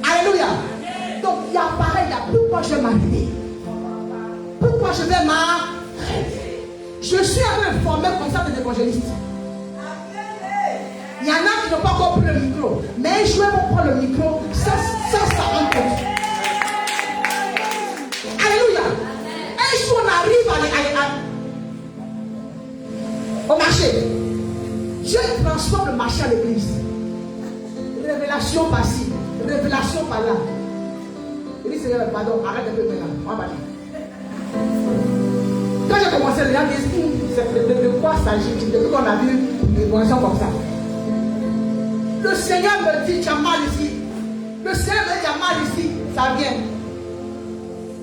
Alléluia. Donc il y a appareil là. Pourquoi je vais m'arrêter? Pourquoi je vais m'arrêter? Je suis en train de former comme ça des évangélistes. Il y en a qui n'ont pas encore pris le micro. Mais je vais prendre le micro sans ça en compte. Alléluia. Un jour on arrive au marché. Dieu transforme le marché à l'église. Révélation par-ci, révélation par-là. Il dit Seigneur, pardon, arrête un peu maintenant. On va partir. Quand j'ai commencé, les gens disent de quoi s'agit-il? Depuis qu'on a vu des conversations comme ça. Le Seigneur me dit, tu as mal ici. Le Seigneur me dit, tu as mal ici, ça vient.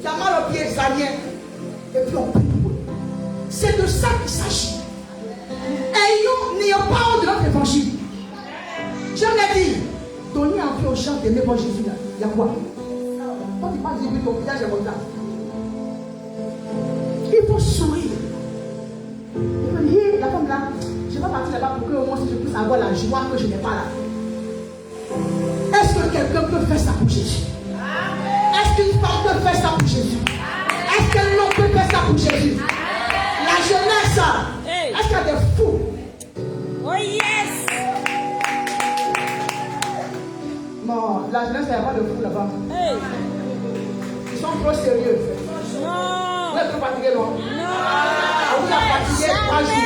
Tu as mal au pied, ça vient. Et puis on prie pour eux. C'est de ça qu'il s'agit. Et nous n'ayons pas honte de notre évangile. Je l'ai dit, donner envie aux gens d'aimer mon Jésus. Il y a quoi? Quand tu parles de Jésus, ton visage est comme ça. Il faut sourire. Il faut dire, la femme là, je ne vais pas partir là-bas pour que moi si je puisse avoir la joie que je n'ai pas là. Est-ce que quelqu'un peut faire ça pour Jésus? Est-ce qu'une femme peut faire ça pour Jésus? Est-ce qu'un homme peut faire ça pour Jésus? La jeunesse, est-ce qu'il y a des fous? Oh yes! Non, la jeunesse, il n'y a pas de fous là-bas. Ils sont trop sérieux. Non! Vous êtes trop fatigué, non? Non! Vous êtes fatigué 3 jours.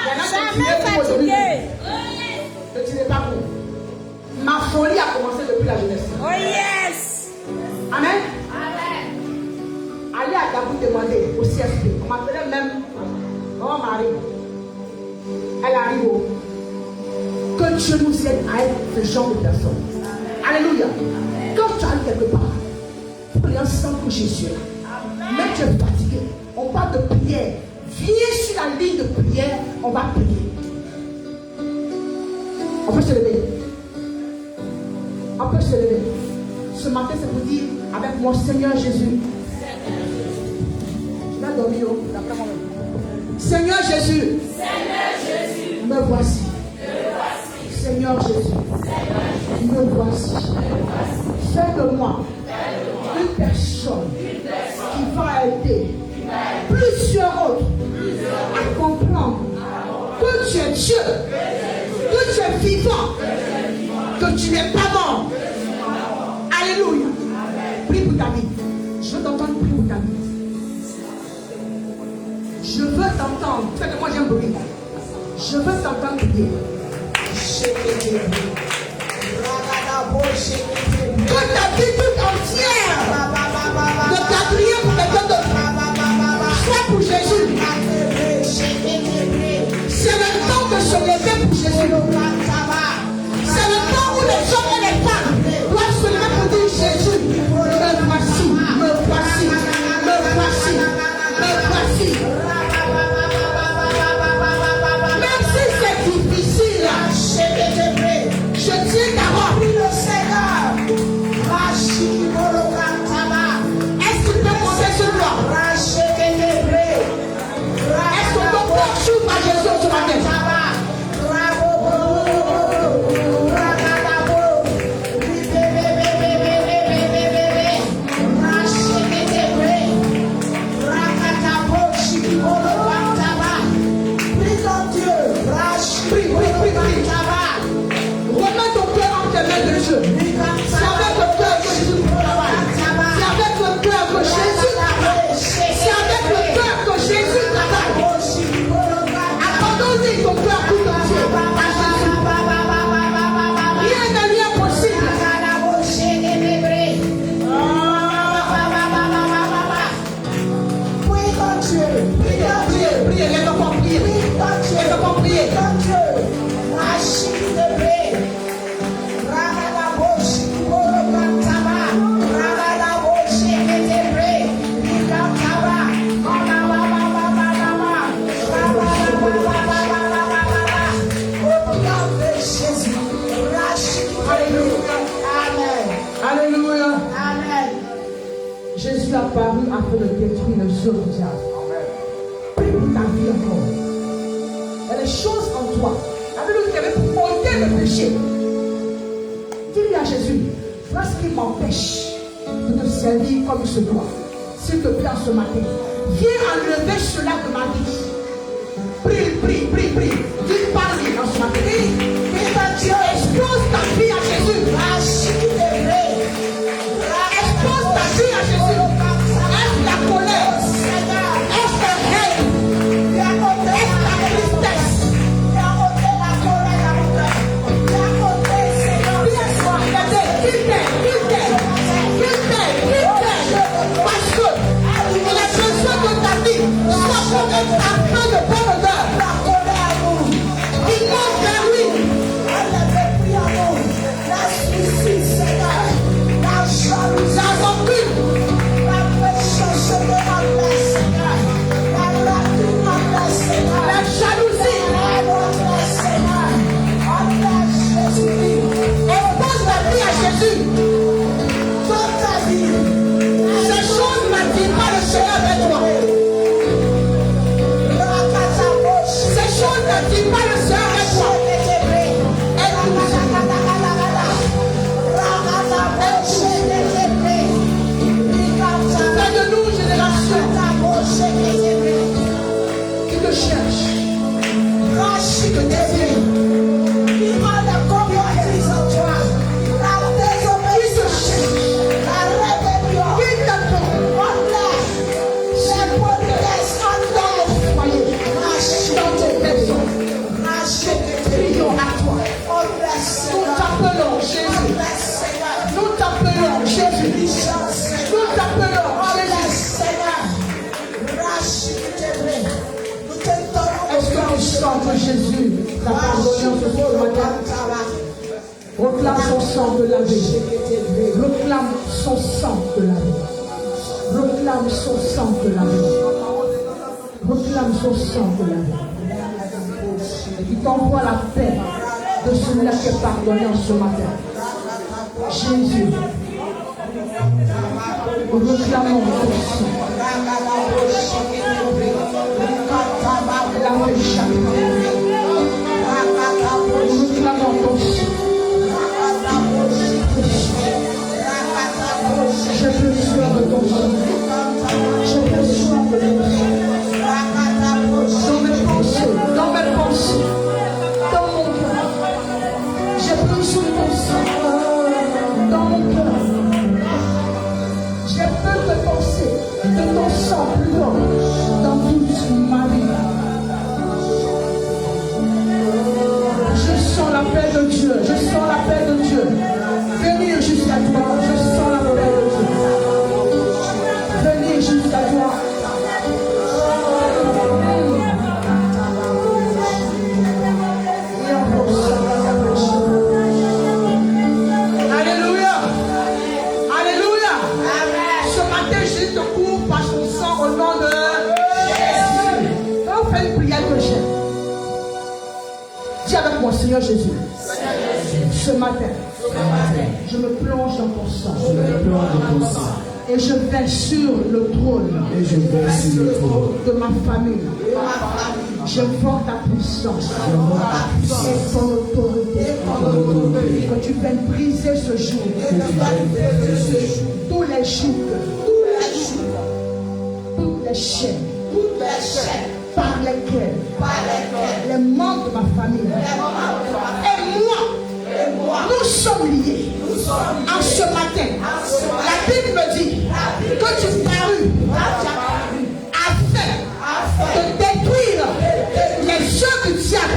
Jamais fatigué! Ne tirez pas pour. Ma folie a commencé depuis la jeunesse. Oh yes! Amen. Amen! Allez à Gabou demander au CSP. On m'appelait même Maman Marie. Elle arrive au. Que Dieu nous aide à être ce genre de personnes. Alléluia. Quand tu arrives quelque part, pour aller ensemble pour Jésus. Même tu es fatigué. On parle de prière. Viens sur la ligne de prière. On va prier. On peut se lever. On peut se lever. Ce matin, c'est pour dire avec mon Seigneur Jésus. Je vais dormir. Seigneur Jésus. Seigneur Jésus! Me voici. Seigneur Jésus. Me voici. Fais de moi une personne qui va aider plusieurs autres à comprendre que tu es Dieu, que tu es vivant, que tu n'es pas mort. Alléluia. Prie pour ta vie. Je veux t'entendre prier pour ta vie. Je veux t'entendre. Faites-moi j'ai un bruit. Je veux t'entendre prier. Que ta vie toute entière ne t'a prié pour quelqu'un d'autre. Sois pour Jésus. C'est le temps de se lever pour Jésus. C'est le temps où les hommes et les femmes doivent se lever pour dire Jésus, me voici, me voici, me voici, me voici. Même si c'est difficile, je tiens ta robe. Donne ton cœur tout entier à Jésus. Rien n'est lui impossible. Priez, les enfants, priez. Les enfants, priez. Alléluia. Jésus a paru afin de détruire le jeu du diable. Prie pour ta vie encore. Il y a des choses en toi. Alléluia, qui avait pour ôter le péché. Dis-lui à Jésus, voilà ce qui m'empêche de te servir comme il se doit. S'il te plaît, ce matin, viens enlever cela de ma vie. Prie, prie, prie, prie. Dis, parle dans ce matin. Expose ta vie à Jésus. Expose ta vie à Jésus. Est-ce la colère? Est-ce la haine? Est-ce la tristesse? Parce que il a besoin de ta vie. Sois comme un parfum de bonne odeur. Il monte vers lui. La rancune. La jalousie. Expose ta vie à Jésus. Ces choses n'attirent pas le Seigneur vers toi. Ces choses n'attirent pas le Seigneur vers toi. Fais de nous une génération qui te cherche, qui te désire. Nous t'appelons Jésus. Nous t'appelons Jésus. Est-ce que tu sens que Jésus t'a pardonné en ce matin? Reclame son sang de la vie. Reclame son sang de la vie. Reclame son sang de la vie. Reclame son sang de la vie. Et qui t'envoie la paix de celui-là qui est pardonné en ce matin. Jésus, nous réclamons ton sang. La paix chaque jour. Nous réclamons ton sang. J'ai besoin de ton sang. J'ai besoin de ton sang. Dans mes pensées, dans mon cœur. J'ai besoin de ton sang. Dans mon cœur, j'ai peur de penser de ton sang plus long dans toute ma vie. Je sens la paix de Dieu, je sens la paix de Dieu. Venir jusqu'à toi, je sens la paix de Dieu. Venir jusqu'à toi. Dis avec moi, Seigneur Jésus, ce matin, je me plonge dans ton sang. Et je vais sur le trône de ma famille. J'invoque ta puissance et ton autorité. Que tu viennes briser ce jour. Tous les jougs, toutes les chaînes par lesquelles les membres de ma famille et moi, nous sommes liés. En ce matin, la Bible me dit que tu parus afin de détruire les œuvres du diable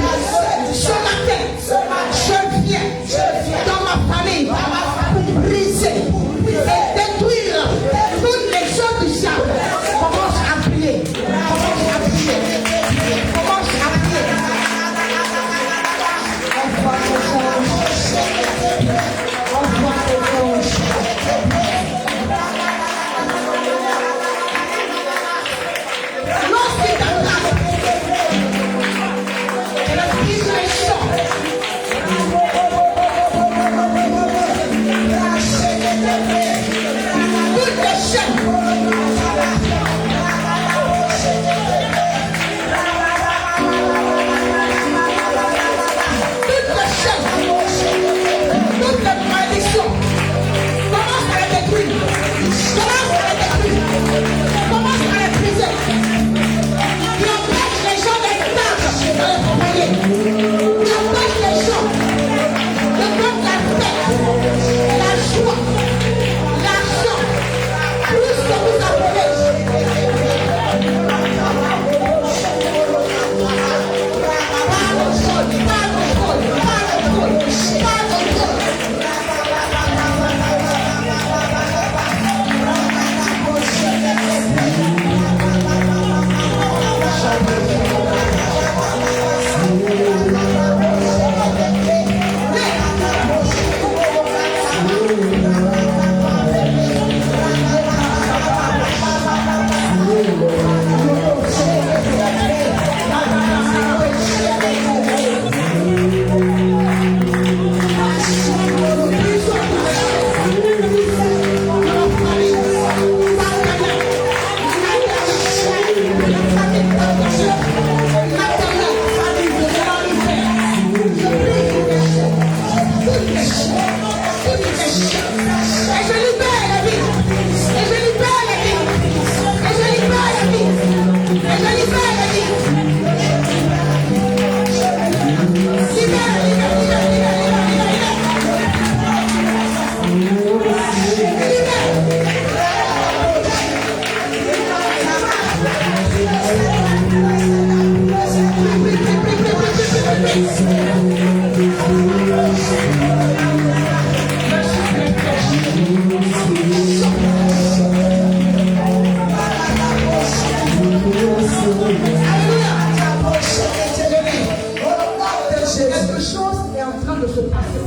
se passer.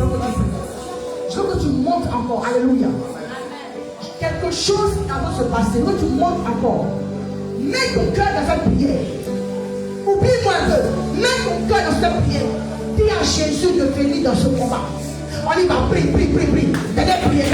Je veux que tu montes encore. Alléluia. Quelque chose est en train de se passer. Je veux que tu montes encore. Mets ton cœur dans cette prière. Oublie-moi un peu. Mets ton cœur dans cette prière. Dis à Jésus de venir dans ce combat. On y va. Prie. Dernière prière.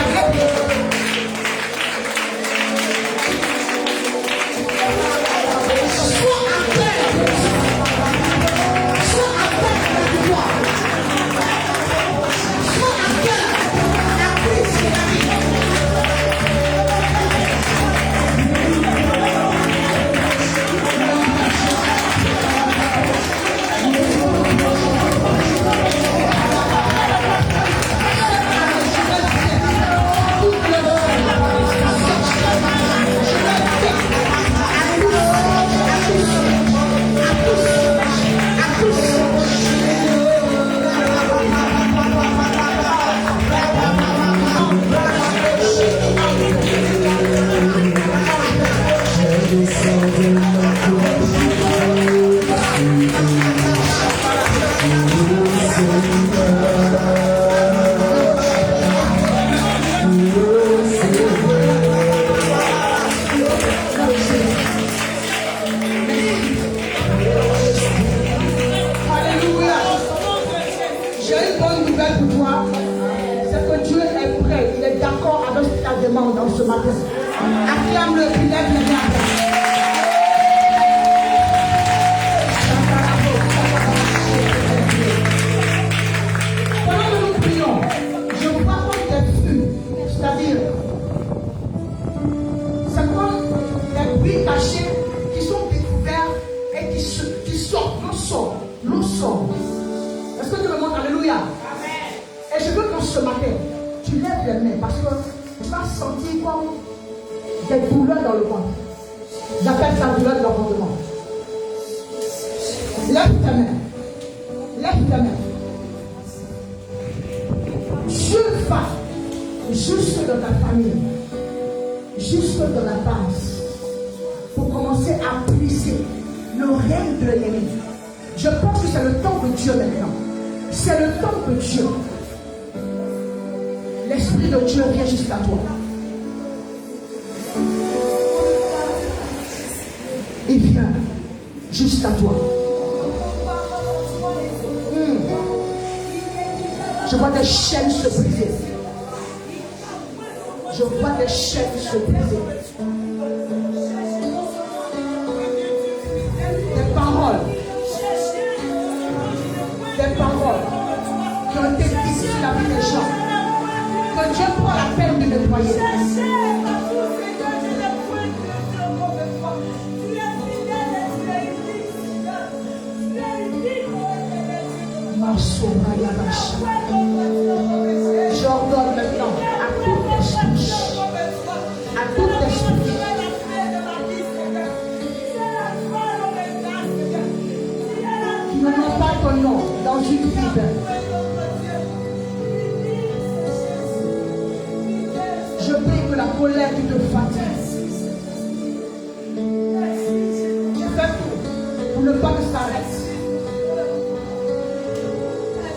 Je vois des chaînes se briser. Je vois des chaînes se briser. Des paroles qui ont été dites sur la vie des gens, que Dieu prend la peine de nettoyer. J'ordonne maintenant à tout esprit qui ne met pas ton nom dans une Bible. Je prie que la colère qui te fatigue, tu fais tout pour ne pas que ça arrête.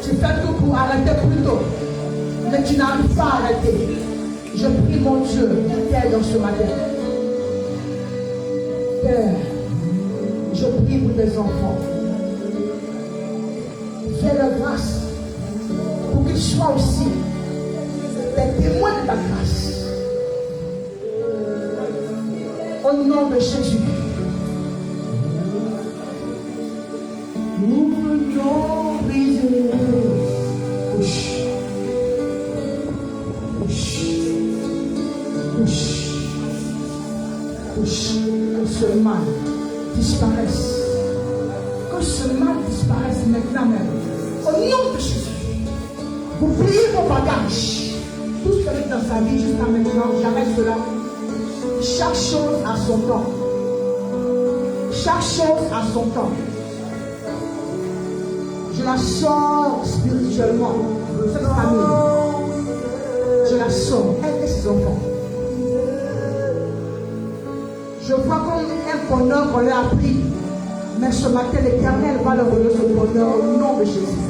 Tu fais tout pour arrêter plus tôt, mais tu n'arrives pas à arrêter. Je prie mon Dieu qui t'aide dans ce matin. Père, je prie pour tes enfants. Fais-leur grâce pour qu'ils soient aussi des témoins de ta grâce. Au nom de Jésus. Nous venons briser. Que ce mal disparaisse. Que ce mal disparaisse maintenant même. Au nom de Jésus. Vous pliez vos bagages. Tout ce qui est dans sa vie jusqu'à maintenant, j'arrête cela. Chaque chose à son temps. Chaque chose à son temps. Je la sors spirituellement de cette famille. Je la sors. Elle et ses enfants. Je vois comme un bonheur qu'on leur a pris. Mais ce matin, l'Éternel va leur donner ce bonheur au nom de Jésus.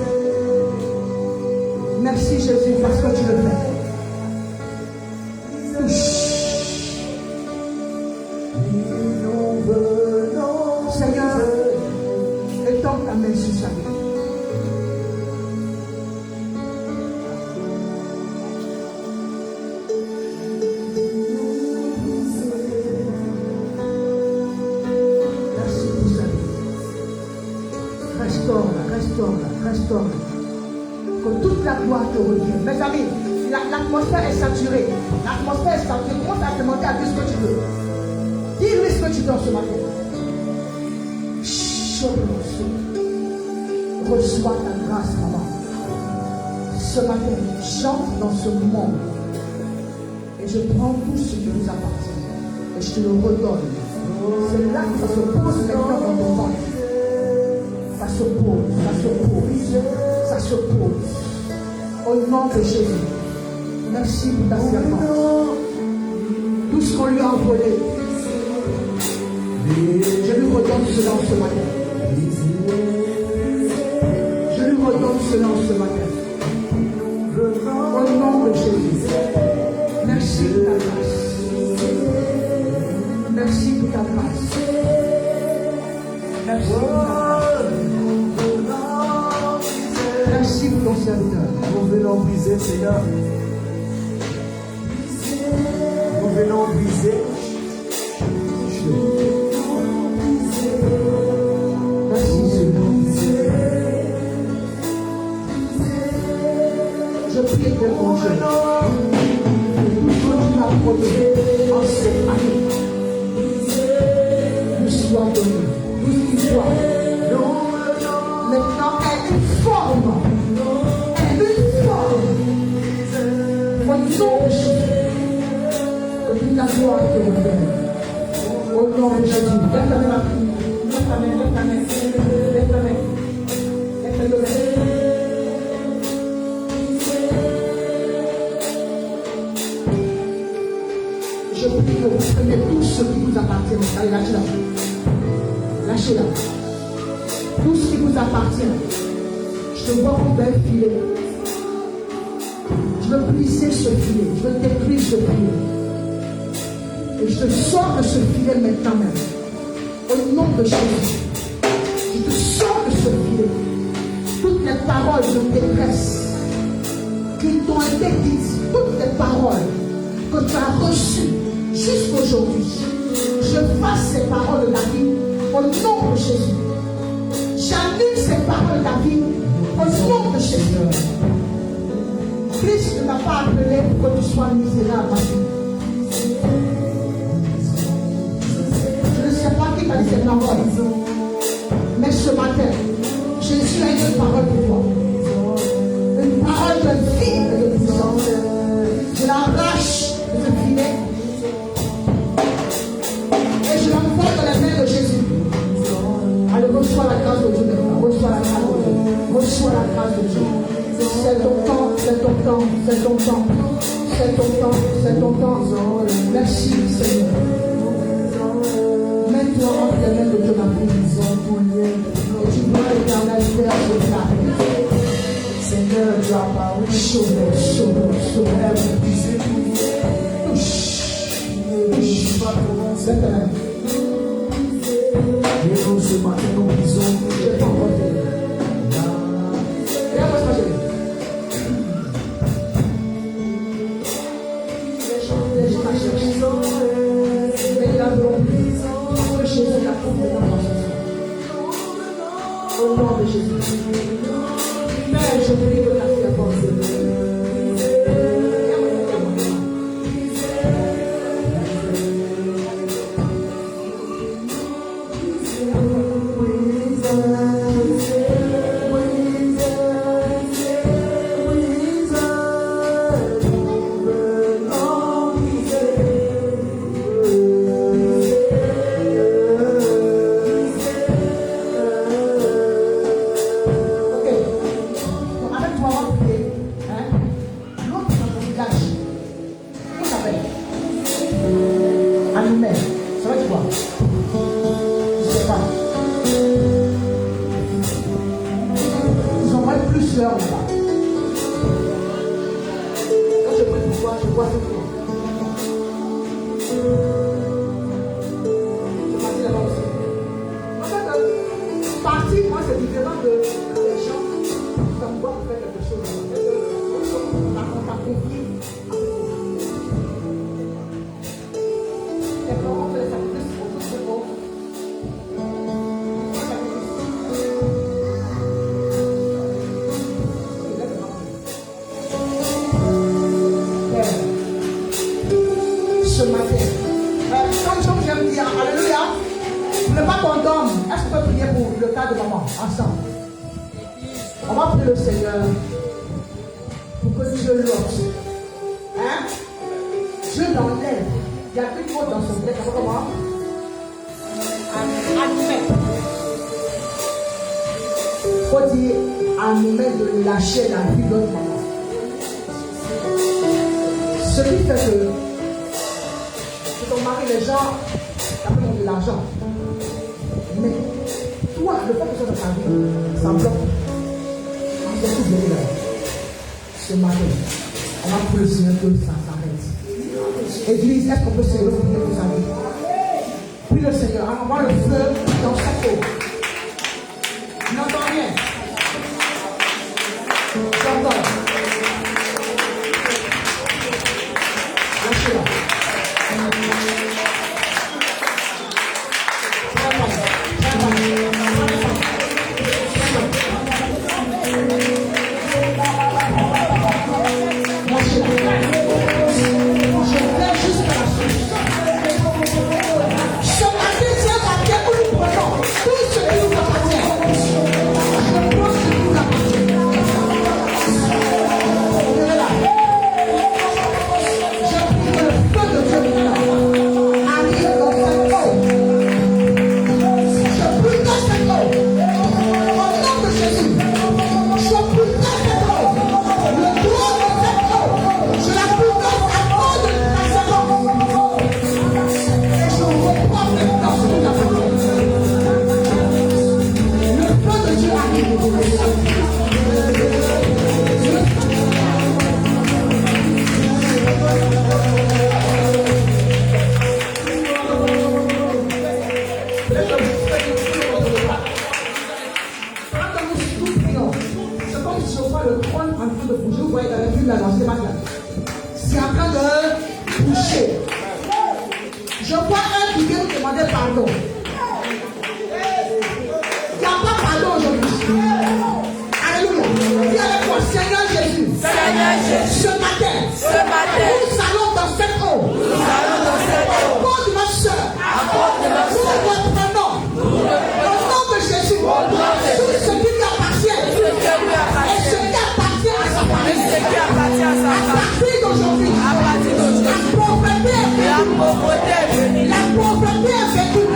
Merci Jésus parce que tu le fais. Touche. Seigneur, étends ta main sur sa vie. Merci pour sa vie. Restaure-la. Que toute la gloire te revienne. Mes amis, l'atmosphère est saturée. L'atmosphère est saturée. Commence à demander à Dieu ce que tu veux. Dis-lui ce que tu donnes ce matin. Reçois ta grâce, maman. Ce matin, chante dans ce monde. Et je prends tout ce qui nous appartient. Et je te le redonne. C'est là que ça se pose maintenant dans ton ventre. Ça se pose. Au nom de Jésus. Merci pour ta servante. Tout ce qu'on lui a envolé. Je lui redonne cela ce matin. Je lui redonne cela ce matin. Au nom de Jésus. Merci pour ta grâce. Merci pour ta grâce. Merci pour ta grâce. Merci pour ton serviteur. Nous venons briser, Seigneur. Nous venons briser. Merci Seigneur. Je prie de mon Dieu. Tout ce que tu m'as promis en cette année nous soit donné. Tout ce qui soit. Maintenant, une forme. Au nom de Jésus. Que toute la gloire te revienne. Au nom de Jésus. Lève ta main, ma fille. Lève ta main. Je prie que vous preniez tout ce qui vous appartient. Allez, lâchez-la. Lâchez-la. Tout ce qui vous appartient. Je te vois comme un filet. Je veux briser ce filet. Je veux détruire ce filet. Et je te sors de ce filet maintenant même. Au nom de Jésus. Je te sors de ce filet. Toutes les paroles de détresse qui t'ont été dites, toutes les paroles que tu as reçues jusqu'aujourd'hui, je fasse ces paroles de la vie au nom de Jésus. J'annule ces paroles de la vie au nom de Jésus. Christ ne m'a pas appelé pour que tu sois misérable, ma vie. Je ne sais pas qui t'a dit cette parole, mais ce matin, Jésus a une parole pour toi. Une parole de vie et de puissance. Je l'arrache de ce filet et je l'envoie dans les mains de Jésus. Allez, reçois la grâce de Dieu maintenant. Reçois la grâce de Dieu. Reçois la grâce de Dieu. C'est ton temps, c'est ton temps, c'est ton temps. C'est ton temps, c'est ton temps. Merci Seigneur. Mets-toi entre les mains de Dieu, ma vie. Et tu dois l'éternel faire ce plat. Seigneur, tu as parlé. Sauve. Touche. C'est ta main. Et nous, ce matin, nous brisons. Je t'en prie. Regarde-moi ce matin. Les gens la cherchent. Mais ils la verront plus. Que Jésus l'a trouvé dans la chanson. Au nom de Jésus. Père, je prie de ta servante. ce tour. C'est parti là-bas aussi. En fait, partir, moi, c'est différent de quand les gens t'envoient pour faire quelque chose. On t'a confié à ce tour. Les parents font les sacrifices pour tout ce qu'on ce matin. Comme j'aime dire, alléluia, ne pas qu'on dorme. Est-ce qu'on peut prier pour le cas de maman ensemble? On va prier le Seigneur pour que Dieu l'ôte. Hein? Dieu l'enlève. Il y a une faute dans son grec. Comment? Admettre. Il faut dire admettre de lâcher la vie de notre maman. Ce qui fait que ton mari, les gens, t'appellent de l'argent. Mais toi, le fait que tu sois dans ta vie, ça bloque. On s'est tous bloqué là. Ce matin, on va prier le Seigneur que ça s'arrête. Église, est-ce qu'on peut se lever pour sa vie? Prie le Seigneur, envoie le feu dans sa peau. Je n'entends rien. J'entends. Lâchez-la. C'est en train de boucher. Je vois un qui vient nous demander pardon. Il n'y a pas pardon aujourd'hui. Alléluia. Dis avec moi, Seigneur Jésus. Seigneur Jésus. Ce matin. Nous allons dans cette eau. À cause de ma soeur. Nous reprenons. Au nom de Jésus. Tout ce qui lui appartient. Et ce qui appartient à sa famille. À partir d'aujourd'hui. La pauvreté est vécue.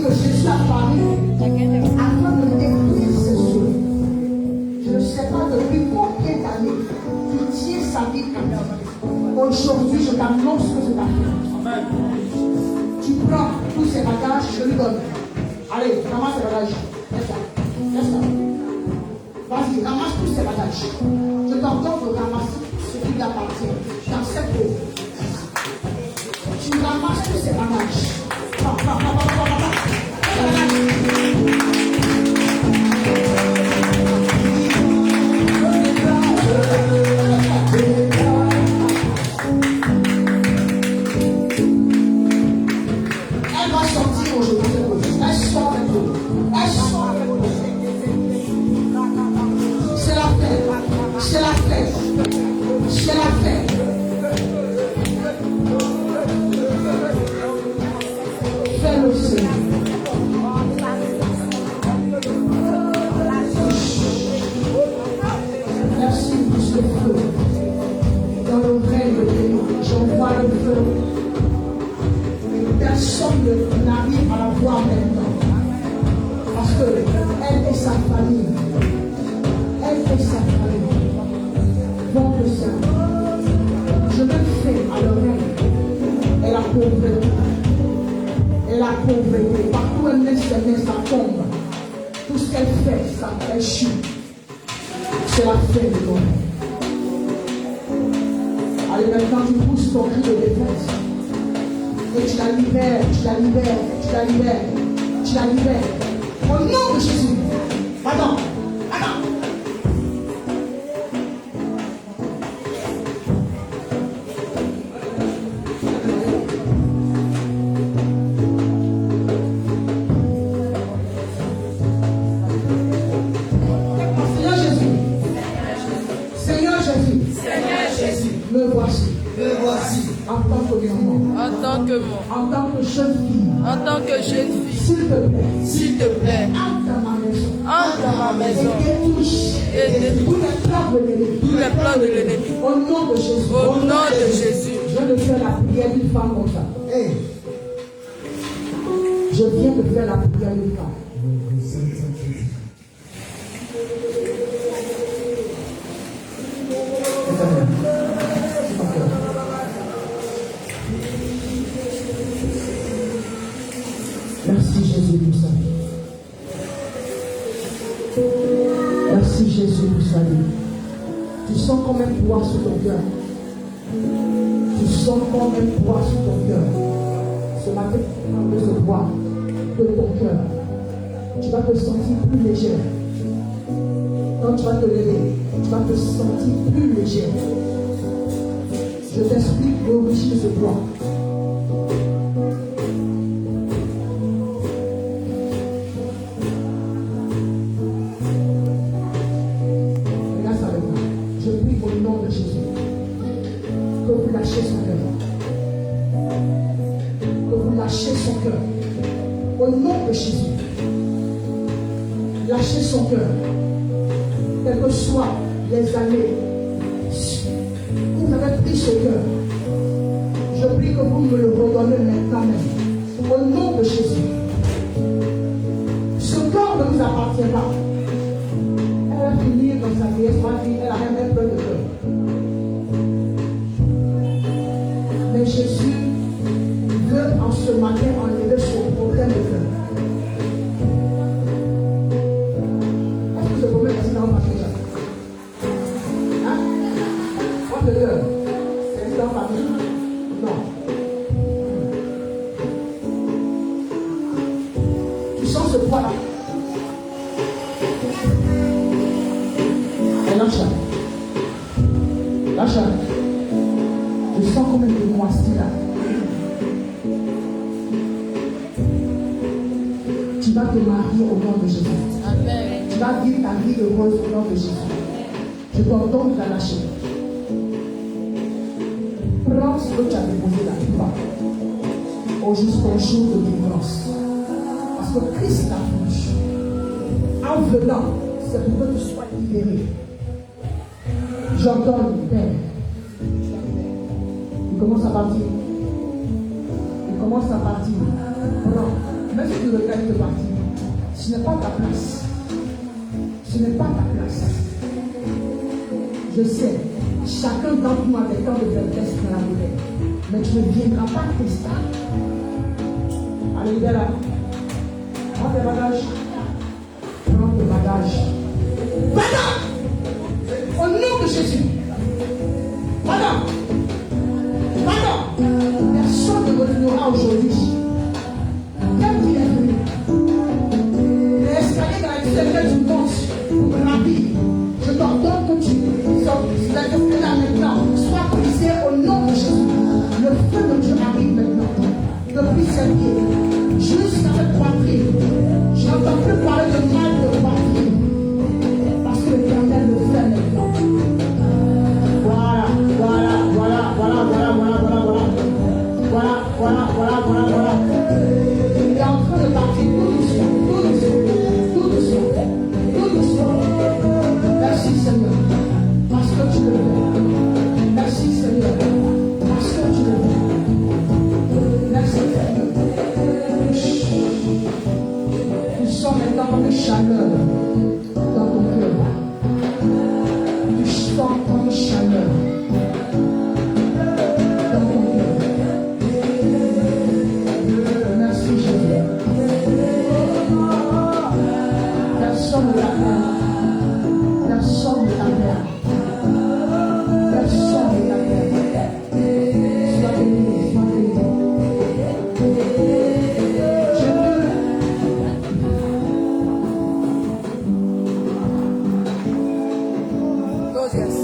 que Jésus a parlé afin de détruire ses souhaits. Je ne sais pas depuis combien d'années tu tiens sa vie à l'heure. Aujourd'hui, je t'annonce que c'est ta fin. Tu prends tous ces bagages, je lui donne. Allez, ramasse ces bagages. Laisse ça. Laisse ça. Vas-y, ramasse tous ces bagages. Je t'entends de ramasser ce qui t'appartient dans cette eau. Tu ramasses tous ces bagages. Elle va sortir aujourd'hui. Elle sort avec vous. Elle sort avec vous. C'est la fête. C'est la fête. C'est la fête. Fais-le, Seigneur. Merci pour ce feu. Dans le règne de Dieu, j'envoie le feu. Personne n'arrive à la voir maintenant. Parce qu'elle et sa famille, vont le Seigneur. Je me fais à l'oreille. Et la pauvreté. Et la pauvreté. Partout elle met ses mains, ça tombe. Tout ce qu'elle fait, ça échoue. C'est la fin de ton règne. Allez, maintenant tu pousses ton cri de détresse. Et tu la libères, tu la libères, tu la libères, tu la libères. Au nom de Jésus. Attends, attends. Seigneur Jésus. Seigneur Jésus. Seigneur Jésus. Me voici. Me voici. En tant que maman. En tant que moi. En tant que jeune fille. En tant que jeune fille. S'il te plaît. S'il te plaît. Entre dans ma maison. Entre dans ma maison. Et détruis. Et détruis Tous les plans de l'ennemi. tous les plans de l'ennemi. Au nom de Jésus. Au nom de Jésus. Je viens de faire la prière d'une femme comme ça. Hey. Je viens de faire la prière d'une femme. Merci Jésus pour ça. Merci Jésus pour ça. Tu sens comme un poids sur ton cœur. Tu sens comme un poids sur ton cœur. Ce matin, de ce poids de ton cœur, tu vas te sentir plus léger. Quand tu vas te lever, tu vas te sentir plus léger. Je t'explique l'origine de ce poids. Regarde ça avec moi. Je prie au nom de Jésus que vous lâchez son cœur. Que vous lâchez son cœur. Au nom de Jésus. Lâchez son cœur. Quelles que soient les années où vous avez pris ce cœur, je prie que vous me le redonnez maintenant même. Au nom de Jésus. Ce corps ne vous appartient pas. Elle va finir dans sa vie, elle a même un peu de cœur. Mais Jésus veut en ce matin enlever son problème de cœur. Est-ce que ce problème est dans ma famille? Hein? Quoi de cœur? C'est dans ma famille? Non. Tu sens ce poids-là? Et lâche-la. Lâche-la. Je sens comme une moissie là. Tu vas te marier au nom de Jésus. Amen. Tu vas vivre ta vie heureuse au nom de Jésus. Je t'ordonne de la lâcher. Prends ce que tu as déposé là, jusqu'au jour de délivrance. Parce que Christ t'a voulu. En venant, c'est pour que tu sois libéré. J'ordonne, Père. Il commence à partir. Il commence à partir. Prends. Même si tu tu regrettes de partir. Ce n'est pas ta place. Ce n'est pas ta place. Je sais, chacun d'entre nous a des temps de faiblesse dans la monnaie. Mais tu ne viendras pas comme ça. Allez, viens là. Prends tes bagages. Prends tes bagages. Madame! Au nom de Jésus. Madame! Personne ne reviendra aujourd'hui. Quel qu'il est venu. Les escaliers dans lesquels tu montes pour gravir. Je t'ordonne que tu sortes. La question là maintenant soit brisée au nom de Jésus. Le feu de Dieu arrive maintenant. Depuis ses pieds jusqu'à cette poitrine. Je n'entends plus parler de mal de poitrine. Parce que l'Éternel le fait maintenant. Voilà. Il est en train de partir tout doucement. Merci Seigneur, parce que tu le fais. Merci Seigneur, parce que tu le fais. Merci Seigneur. Tu sens maintenant comme une chaleur dans ton cœur. Tu sens comme une chaleur. Personne ne t'appelle. Personne ne t'appelle. Personne ne t'appelle. Sois béni, sois béni. Je veux. Oh, yes.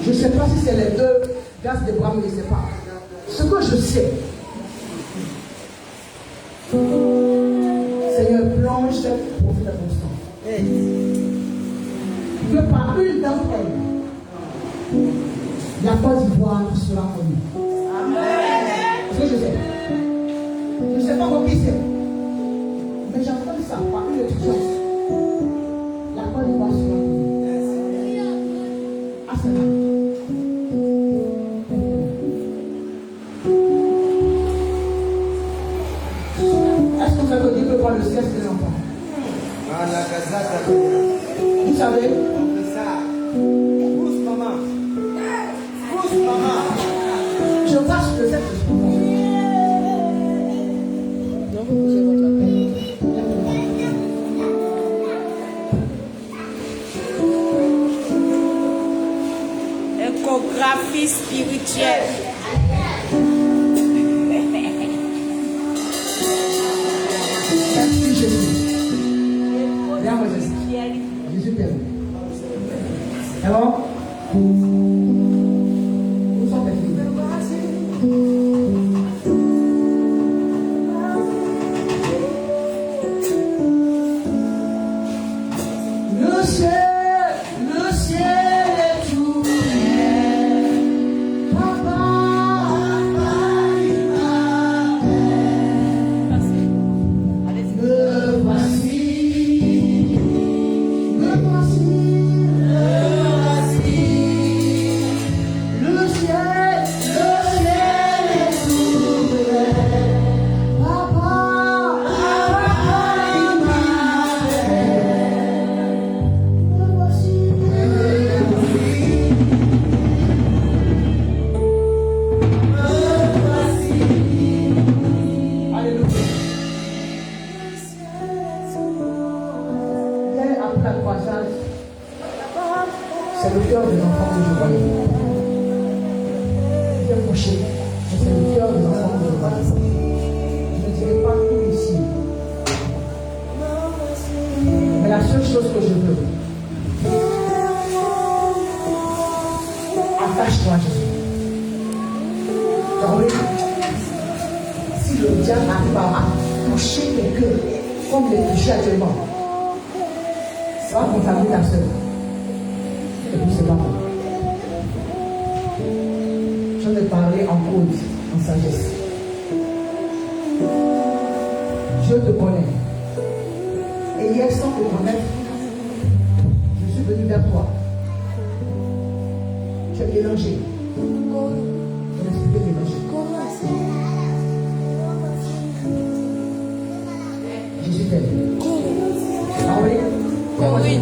Je ne sais pas si c'est les deux grâces de bras, mais je ne sais pas. Ce que je sais, Seigneur, plonge cette prophète constant. Que par une d'entre elles, la Côte d'Ivoire sera connue. Ce que je sais. Je ne sais pas qui c'est. Mais j'entends ça par une étudiante. La Côte d'Ivoire sera connue. Ah, c'est là. Est-ce que vous avez dit que voir le sexe des enfants? Vous savez? Pousse maman. Pousse maman. Je vois ce que c'est que je comprends. Donc, vous posez votre appel. Échographie spirituelle. Merci Jésus. Viens moi Jésus. Jésus t'aime. C'est bon? Où sont tes filles? Le ciel est ouvert. Papa, il m'appelle. Me voici. Me voici. C'est le cœur des enfants que je voyais. Viens coucher. C'est le cœur des enfants que je voyais. Je ne dirai pas tout ici. Mais la seule chose que je veux, attache-toi à Jésus. Si le diable arrive à toucher ton cœur, comme il est touché actuellement, ça va contaminer ta soeur. Et puis c'est pas bon. J'en ai parlé en cause, en sagesse. Dieu te connaît. Et hier, sans te connaître, je suis venu vers toi. Tu es mélangé. Ton esprit est mélangé. Jésus t'aime. Ah oui? Oui.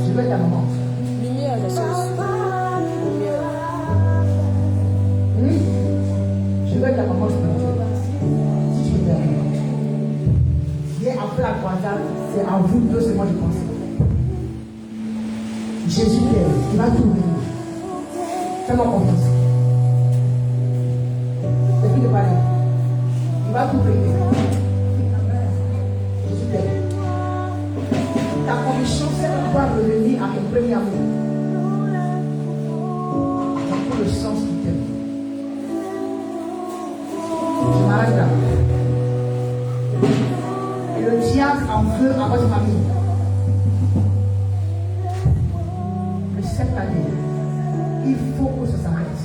Je veux être ta maman. Lumière, Jésus. Lumière. Je veux être ta maman spirituelle. Si tu me permets. Hier, après la croisade, c'est à vous deux seulement je pense. Jésus t'aime. Il va tout ouvrir. Fais-moi confiance. Depuis de parler. Il va tout ouvrir. Jésus t'aime. Ta conviction, c'est de pouvoir revenir à ton premier amour. Dans tout le sens du terme. Je m'arrête là. Et le diable en veut à votre famille. Mais cette année, il faut que ça s'arrête.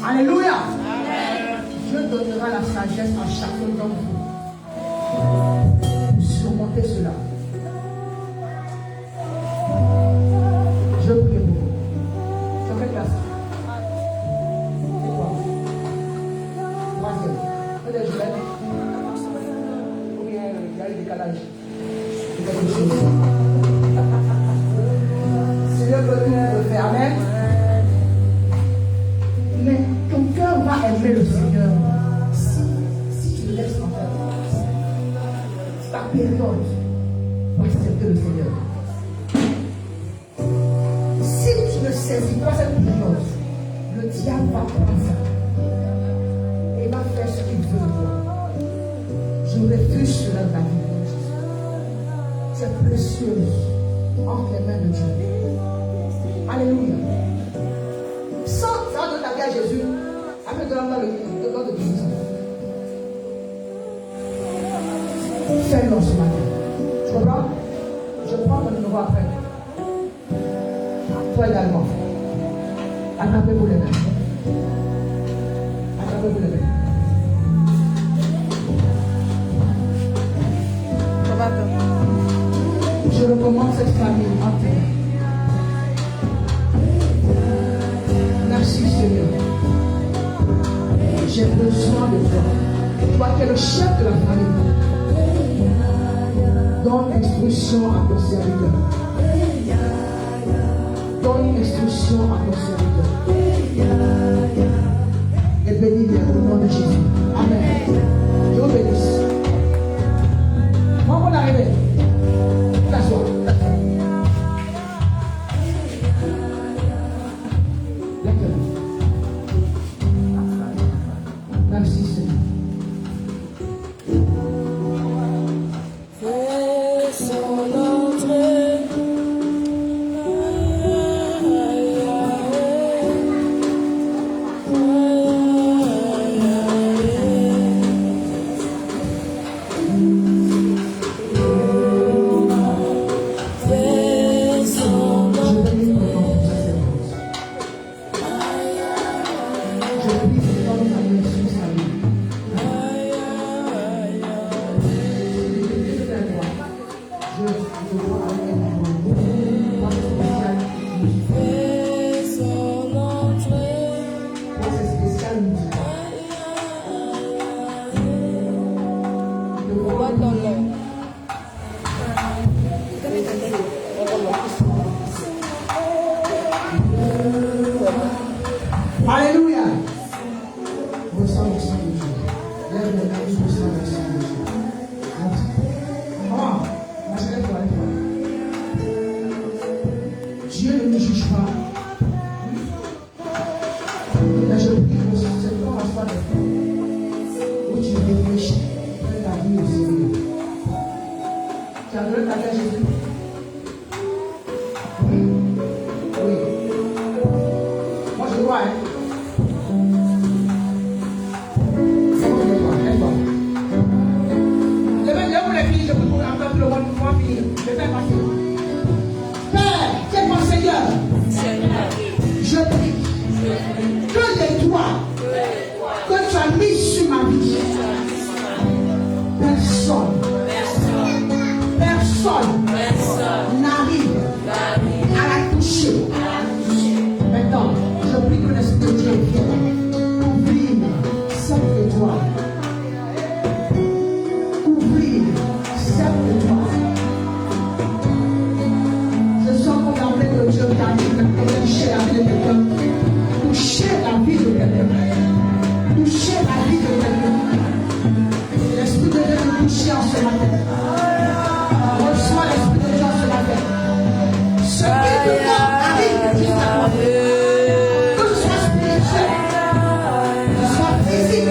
Alléluia. Dieu donnera la sagesse à chacun d'entre vous pour surmonter cela. Je prie pour vous. Sur quelle place? C'est quoi? Troisième. Peut-être je l'ai. Ou bien il y a eu décalage. Quelque chose. Seigneur peut tout le faire. Amen. Mais ton cœur va aimer le Seigneur si tu laisses en faire ta période pour accepter le Seigneur. Si tu ne saisis pas cette période, le diable va prendre ça et va faire ce qu'il veut de toi. Je refuse cela de ta vie. Tu es précieuse entre les mains de Dieu. Alléluia. Sans ça de ta vie à Jésus, avec de l'envoi de guérison. Fais-le ce matin. Tu comprends? Je prends mon numéro après. Toi également. Attrapez-vous les mains. Attrapez-vous les mains. Je recommande cette famille entière. Merci Seigneur. J'ai besoin de toi. Toi qui es le chef de la famille. Donne instruction à ton serviteur. Donne instruction à ton serviteur. Et bénis-les au nom de Jésus. Amen. Dieu vous bénisse. Comment on est arrivé? T'assois. Merci Seigneur. Fais son entrée. Alléluia. Ressens le sang de Dieu. Lève les mains, ressens le sang de Dieu. Maman, ma chérie, tu vas aller voir. toucher en ce matin. Reçois l'Esprit de Dieu en ce matin. Ce qui te voit arrive jusqu'à toi. Que ce soit spirituel, que ce soit physique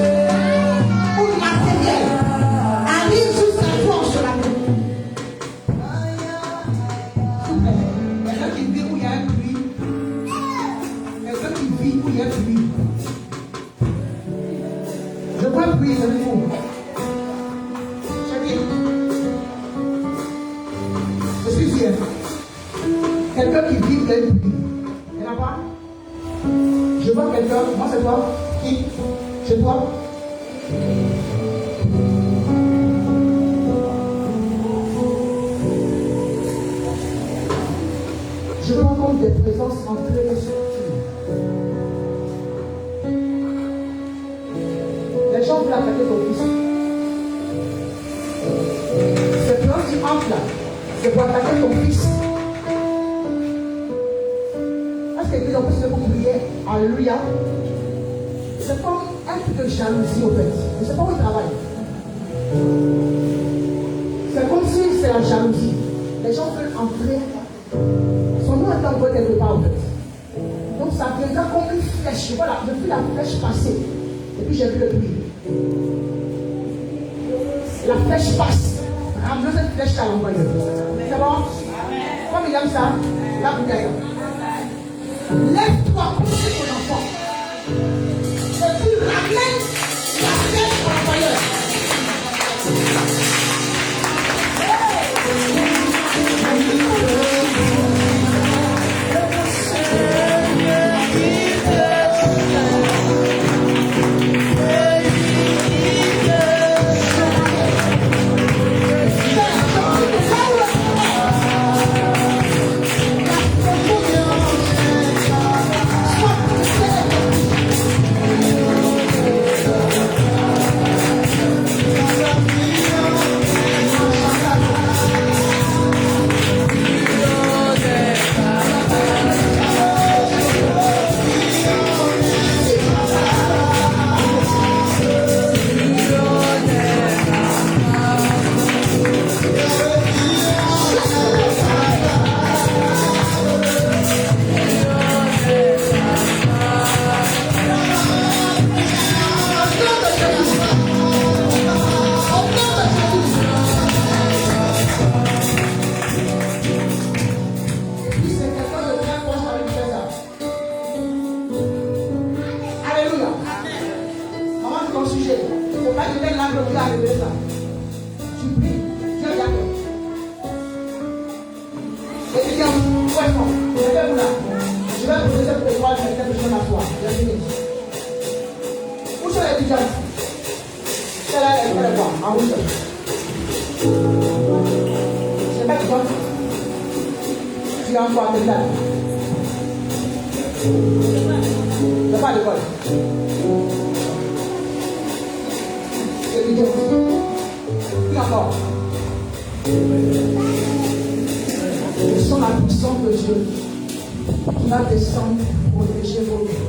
ou matériel, arrive jusqu'à toi en ce matin. S'il vous plaît, quelqu'un qui vit où il y a un bruit, quelqu'un qui vit où il y a un bruit. Je vois un bruit de vous. Je suis fier. Quelqu'un qui vit où il y a un bruit. Il n'y en a pas? Je vois quelqu'un, moi c'est toi. Qui? C'est toi? Je rencontre des présences entrées et sorties. Les gens veulent attaquer ton fils. Ces plans qui entrent là, c'est pour attaquer ton fils. Est-ce que les hommes se font prier? Alléluia. C'est comme un peu de jalousie au fait. Je ne sais pas où il travaille. C'est comme si c'est la jalousie. Les gens veulent entrer. Son nom est envoyé quelque part en fait. Donc ça viendra comme une flèche. Voilà, je vis la flèche passer. Et puis j'ai vu le bruit. La flèche passe. Ramenez cette flèche à l'envoyer. C'est bon? Comme il aime ça, là vous gagnez. Lève-toi, pousse ton enfant. Et puis ramène la flèche à l'envoyeur. Je sens la puissance de Dieu qui va descendre pour protéger vos vies.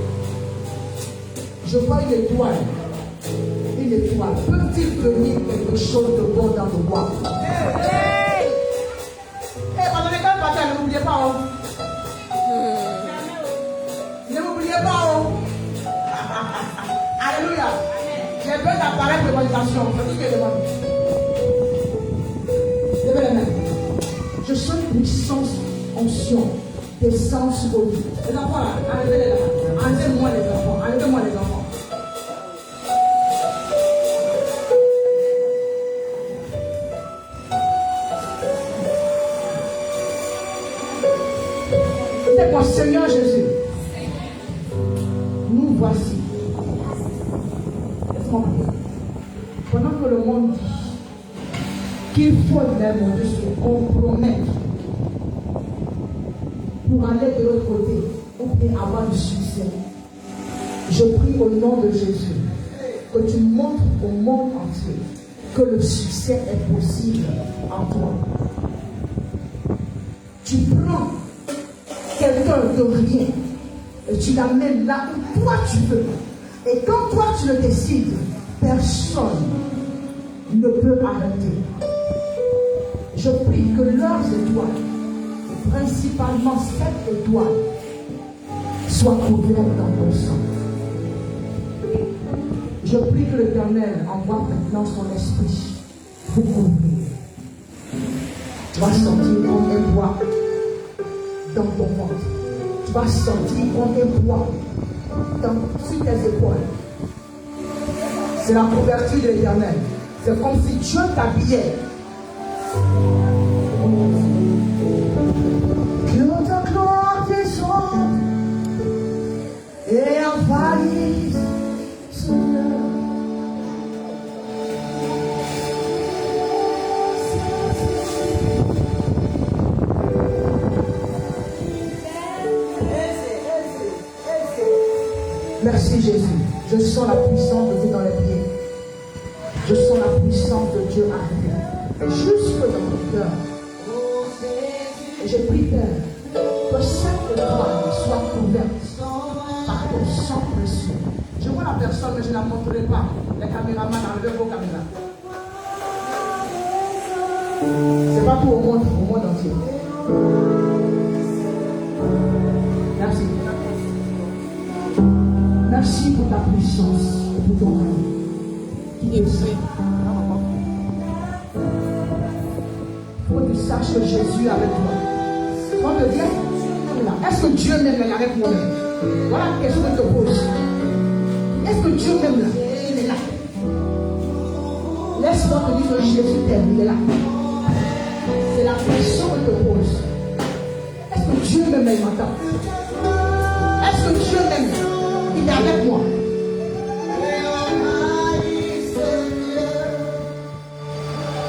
Je vois une étoile. Une étoile. Peut-il venir quelque chose de bon dans vos bois? Pendant les gars, ne m'oubliez pas. Ne m'oubliez pas. Alléluia. J'ai besoin d'appareil de mobilisation. C'est tout ce que je demande. Levez les mains. Je sens une puissance, onction, descendre sur vos vies. Les enfants là, enlevez les mains. Enlevez-moi les enfants. Enlevez-moi les enfants. C'est mon Seigneur Jésus. Nous voici. Laisse-moi prier. Pendant que le monde dit qu'il faut mon Dieu se compromettre pour aller de l'autre côté ou bien avoir du succès, je prie au nom de Jésus que tu montres au monde entier que le succès est possible en toi. Tu prends quelqu'un de rien et tu l'amènes là où toi tu veux. Et quand toi tu le décides, personne ne peut arrêter. Je prie que leurs étoiles, principalement cette étoile, soient couvertes dans ton sang. Je prie que l'Éternel envoie maintenant son esprit pour couvrir. Tu vas sentir comme un poids dans ton ventre. Tu vas sentir comme un poids sur tes épaules. C'est la couverture de l'Éternel. C'est comme si Dieu t'habillait. Que ta gloire descende et envahisse ce lieu. Merci Jésus. Je sens la puissance de Dieu dans les pieds. Je sens la puissance de Dieu arriver jusque dans mon cœur. Et je prie, Père, que cette étoile soit couverte par ton sang précieux. Je vois la personne, mais je ne la montrerai pas. Les caméramans, enlevez vos caméras. Ce n'est pas pour au monde entier. Merci. Merci pour ta puissance et pour ton règne. Qui descend. Faut que tu saches que Jésus est avec toi. Quand tu dis, est-ce que Dieu m'aime là avec moi-même? Voilà la question que je te pose. Est-ce que Dieu m'aime là? Il est là. Laisse-moi te dire que Jésus t'aime, il est là. C'est la question que je te pose. Est-ce que Dieu m'aime maintenant? Est-ce que Dieu m'aime? Il est avec moi.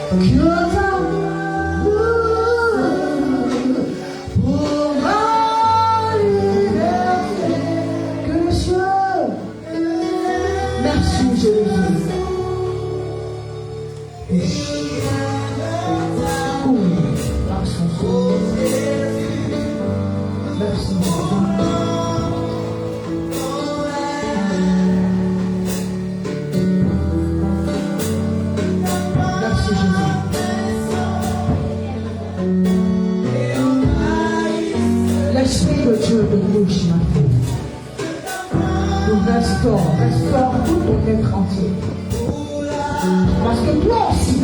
Que ta pour ma liberté, que les cieux. Merci Jésus. Par son sang. Merci Jésus. L'Esprit de Dieu de bouche, ma fille. Nous restaure tout ton être entier. Parce que toi aussi,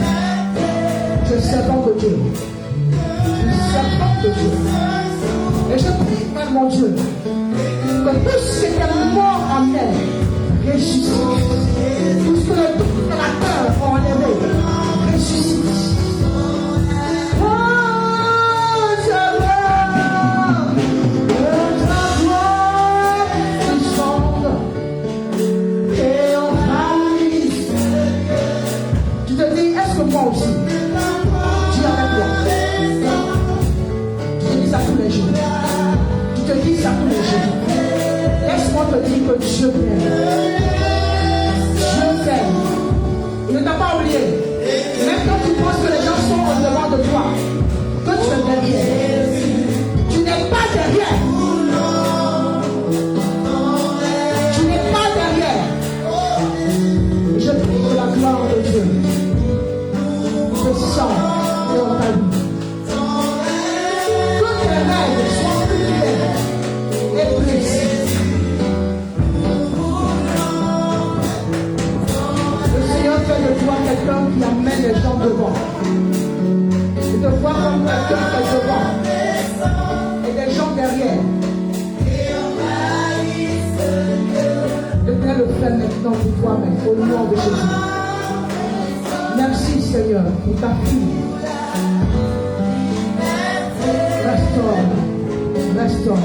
tu es servant de Dieu. Tu es servant de Dieu. Et je prie, Père mon Dieu, que tout ce qui est mort en elle ressuscite. Tout ce que le doute de la peur a enlevé ressuscite. Moi aussi, Dieu avec toi. Tu te dis ça tous les jours. Tu te dis ça tous les jours. Laisse-moi te dire que Dieu t'aime. Dieu t'aime. Il ne t'a pas oublié. Même quand tu penses que les gens sont au devant de toi, que tu es derrière. Tu n'es pas derrière. Tu n'es pas derrière. Je prie pour la gloire de Dieu. Sang et on t'a vu. Que tes rêves soient plus clairs et précis. Le Seigneur fait de toi quelqu'un qui amène les gens devant. Et te voir comme quelqu'un qui est devant. Et des gens derrière. L'Éternel le fait maintenant pour toi, mais au nom de Jésus. Merci Seigneur pour ta fille. Restaure.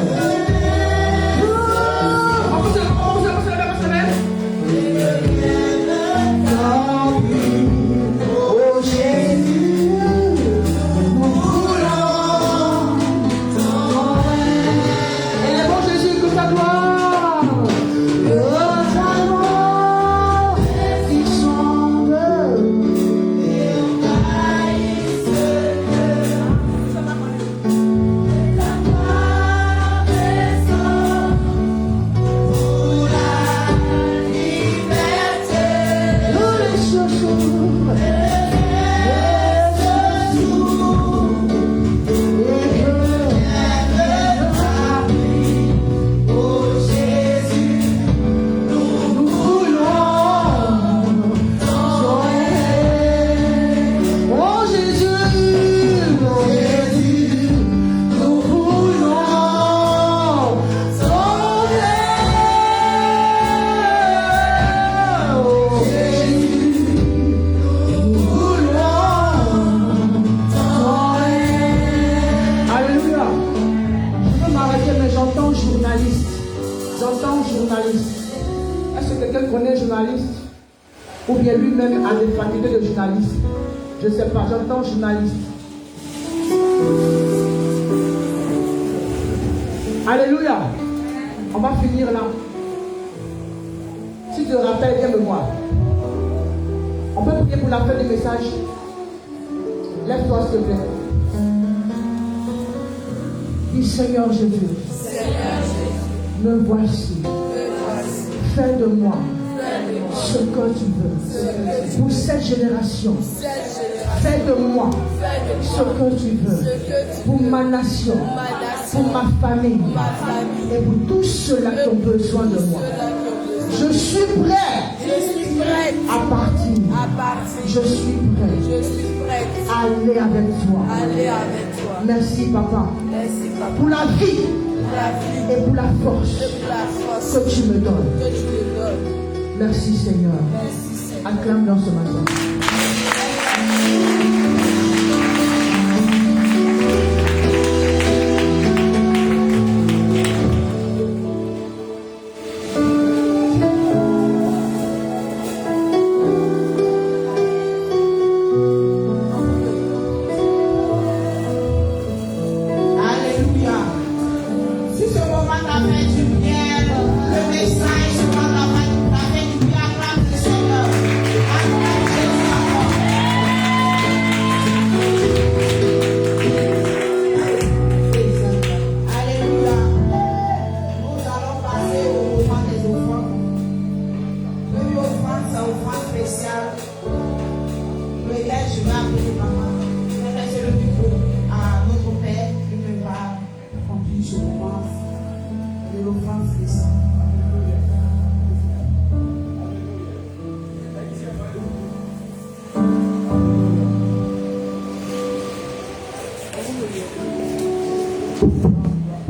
Oh Jésus, nous voulons. Et bon Jésus, que ta gloire. journaliste, ou bien lui-même a des facultés de journaliste. Je ne sais pas, j'entends journaliste. Alléluia. On va finir là. Si tu te rappelles, viens me voir. On peut prier pour la fin du message. Lève-toi s'il te plaît. Dis Seigneur Jésus, me voici. Fais de moi ce que tu veux. Pour cette génération, fais de moi ce que tu veux. Pour ma nation, pour ma famille et pour tous ceux-là qui ont besoin de moi. Je suis prêt à partir. Je suis prêt à aller avec toi. Merci Papa pour la vie et pour la force que tu me donnes. Merci Seigneur. Acclame dans ce matin.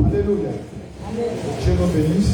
Alléluia. Dieu nous bénisse.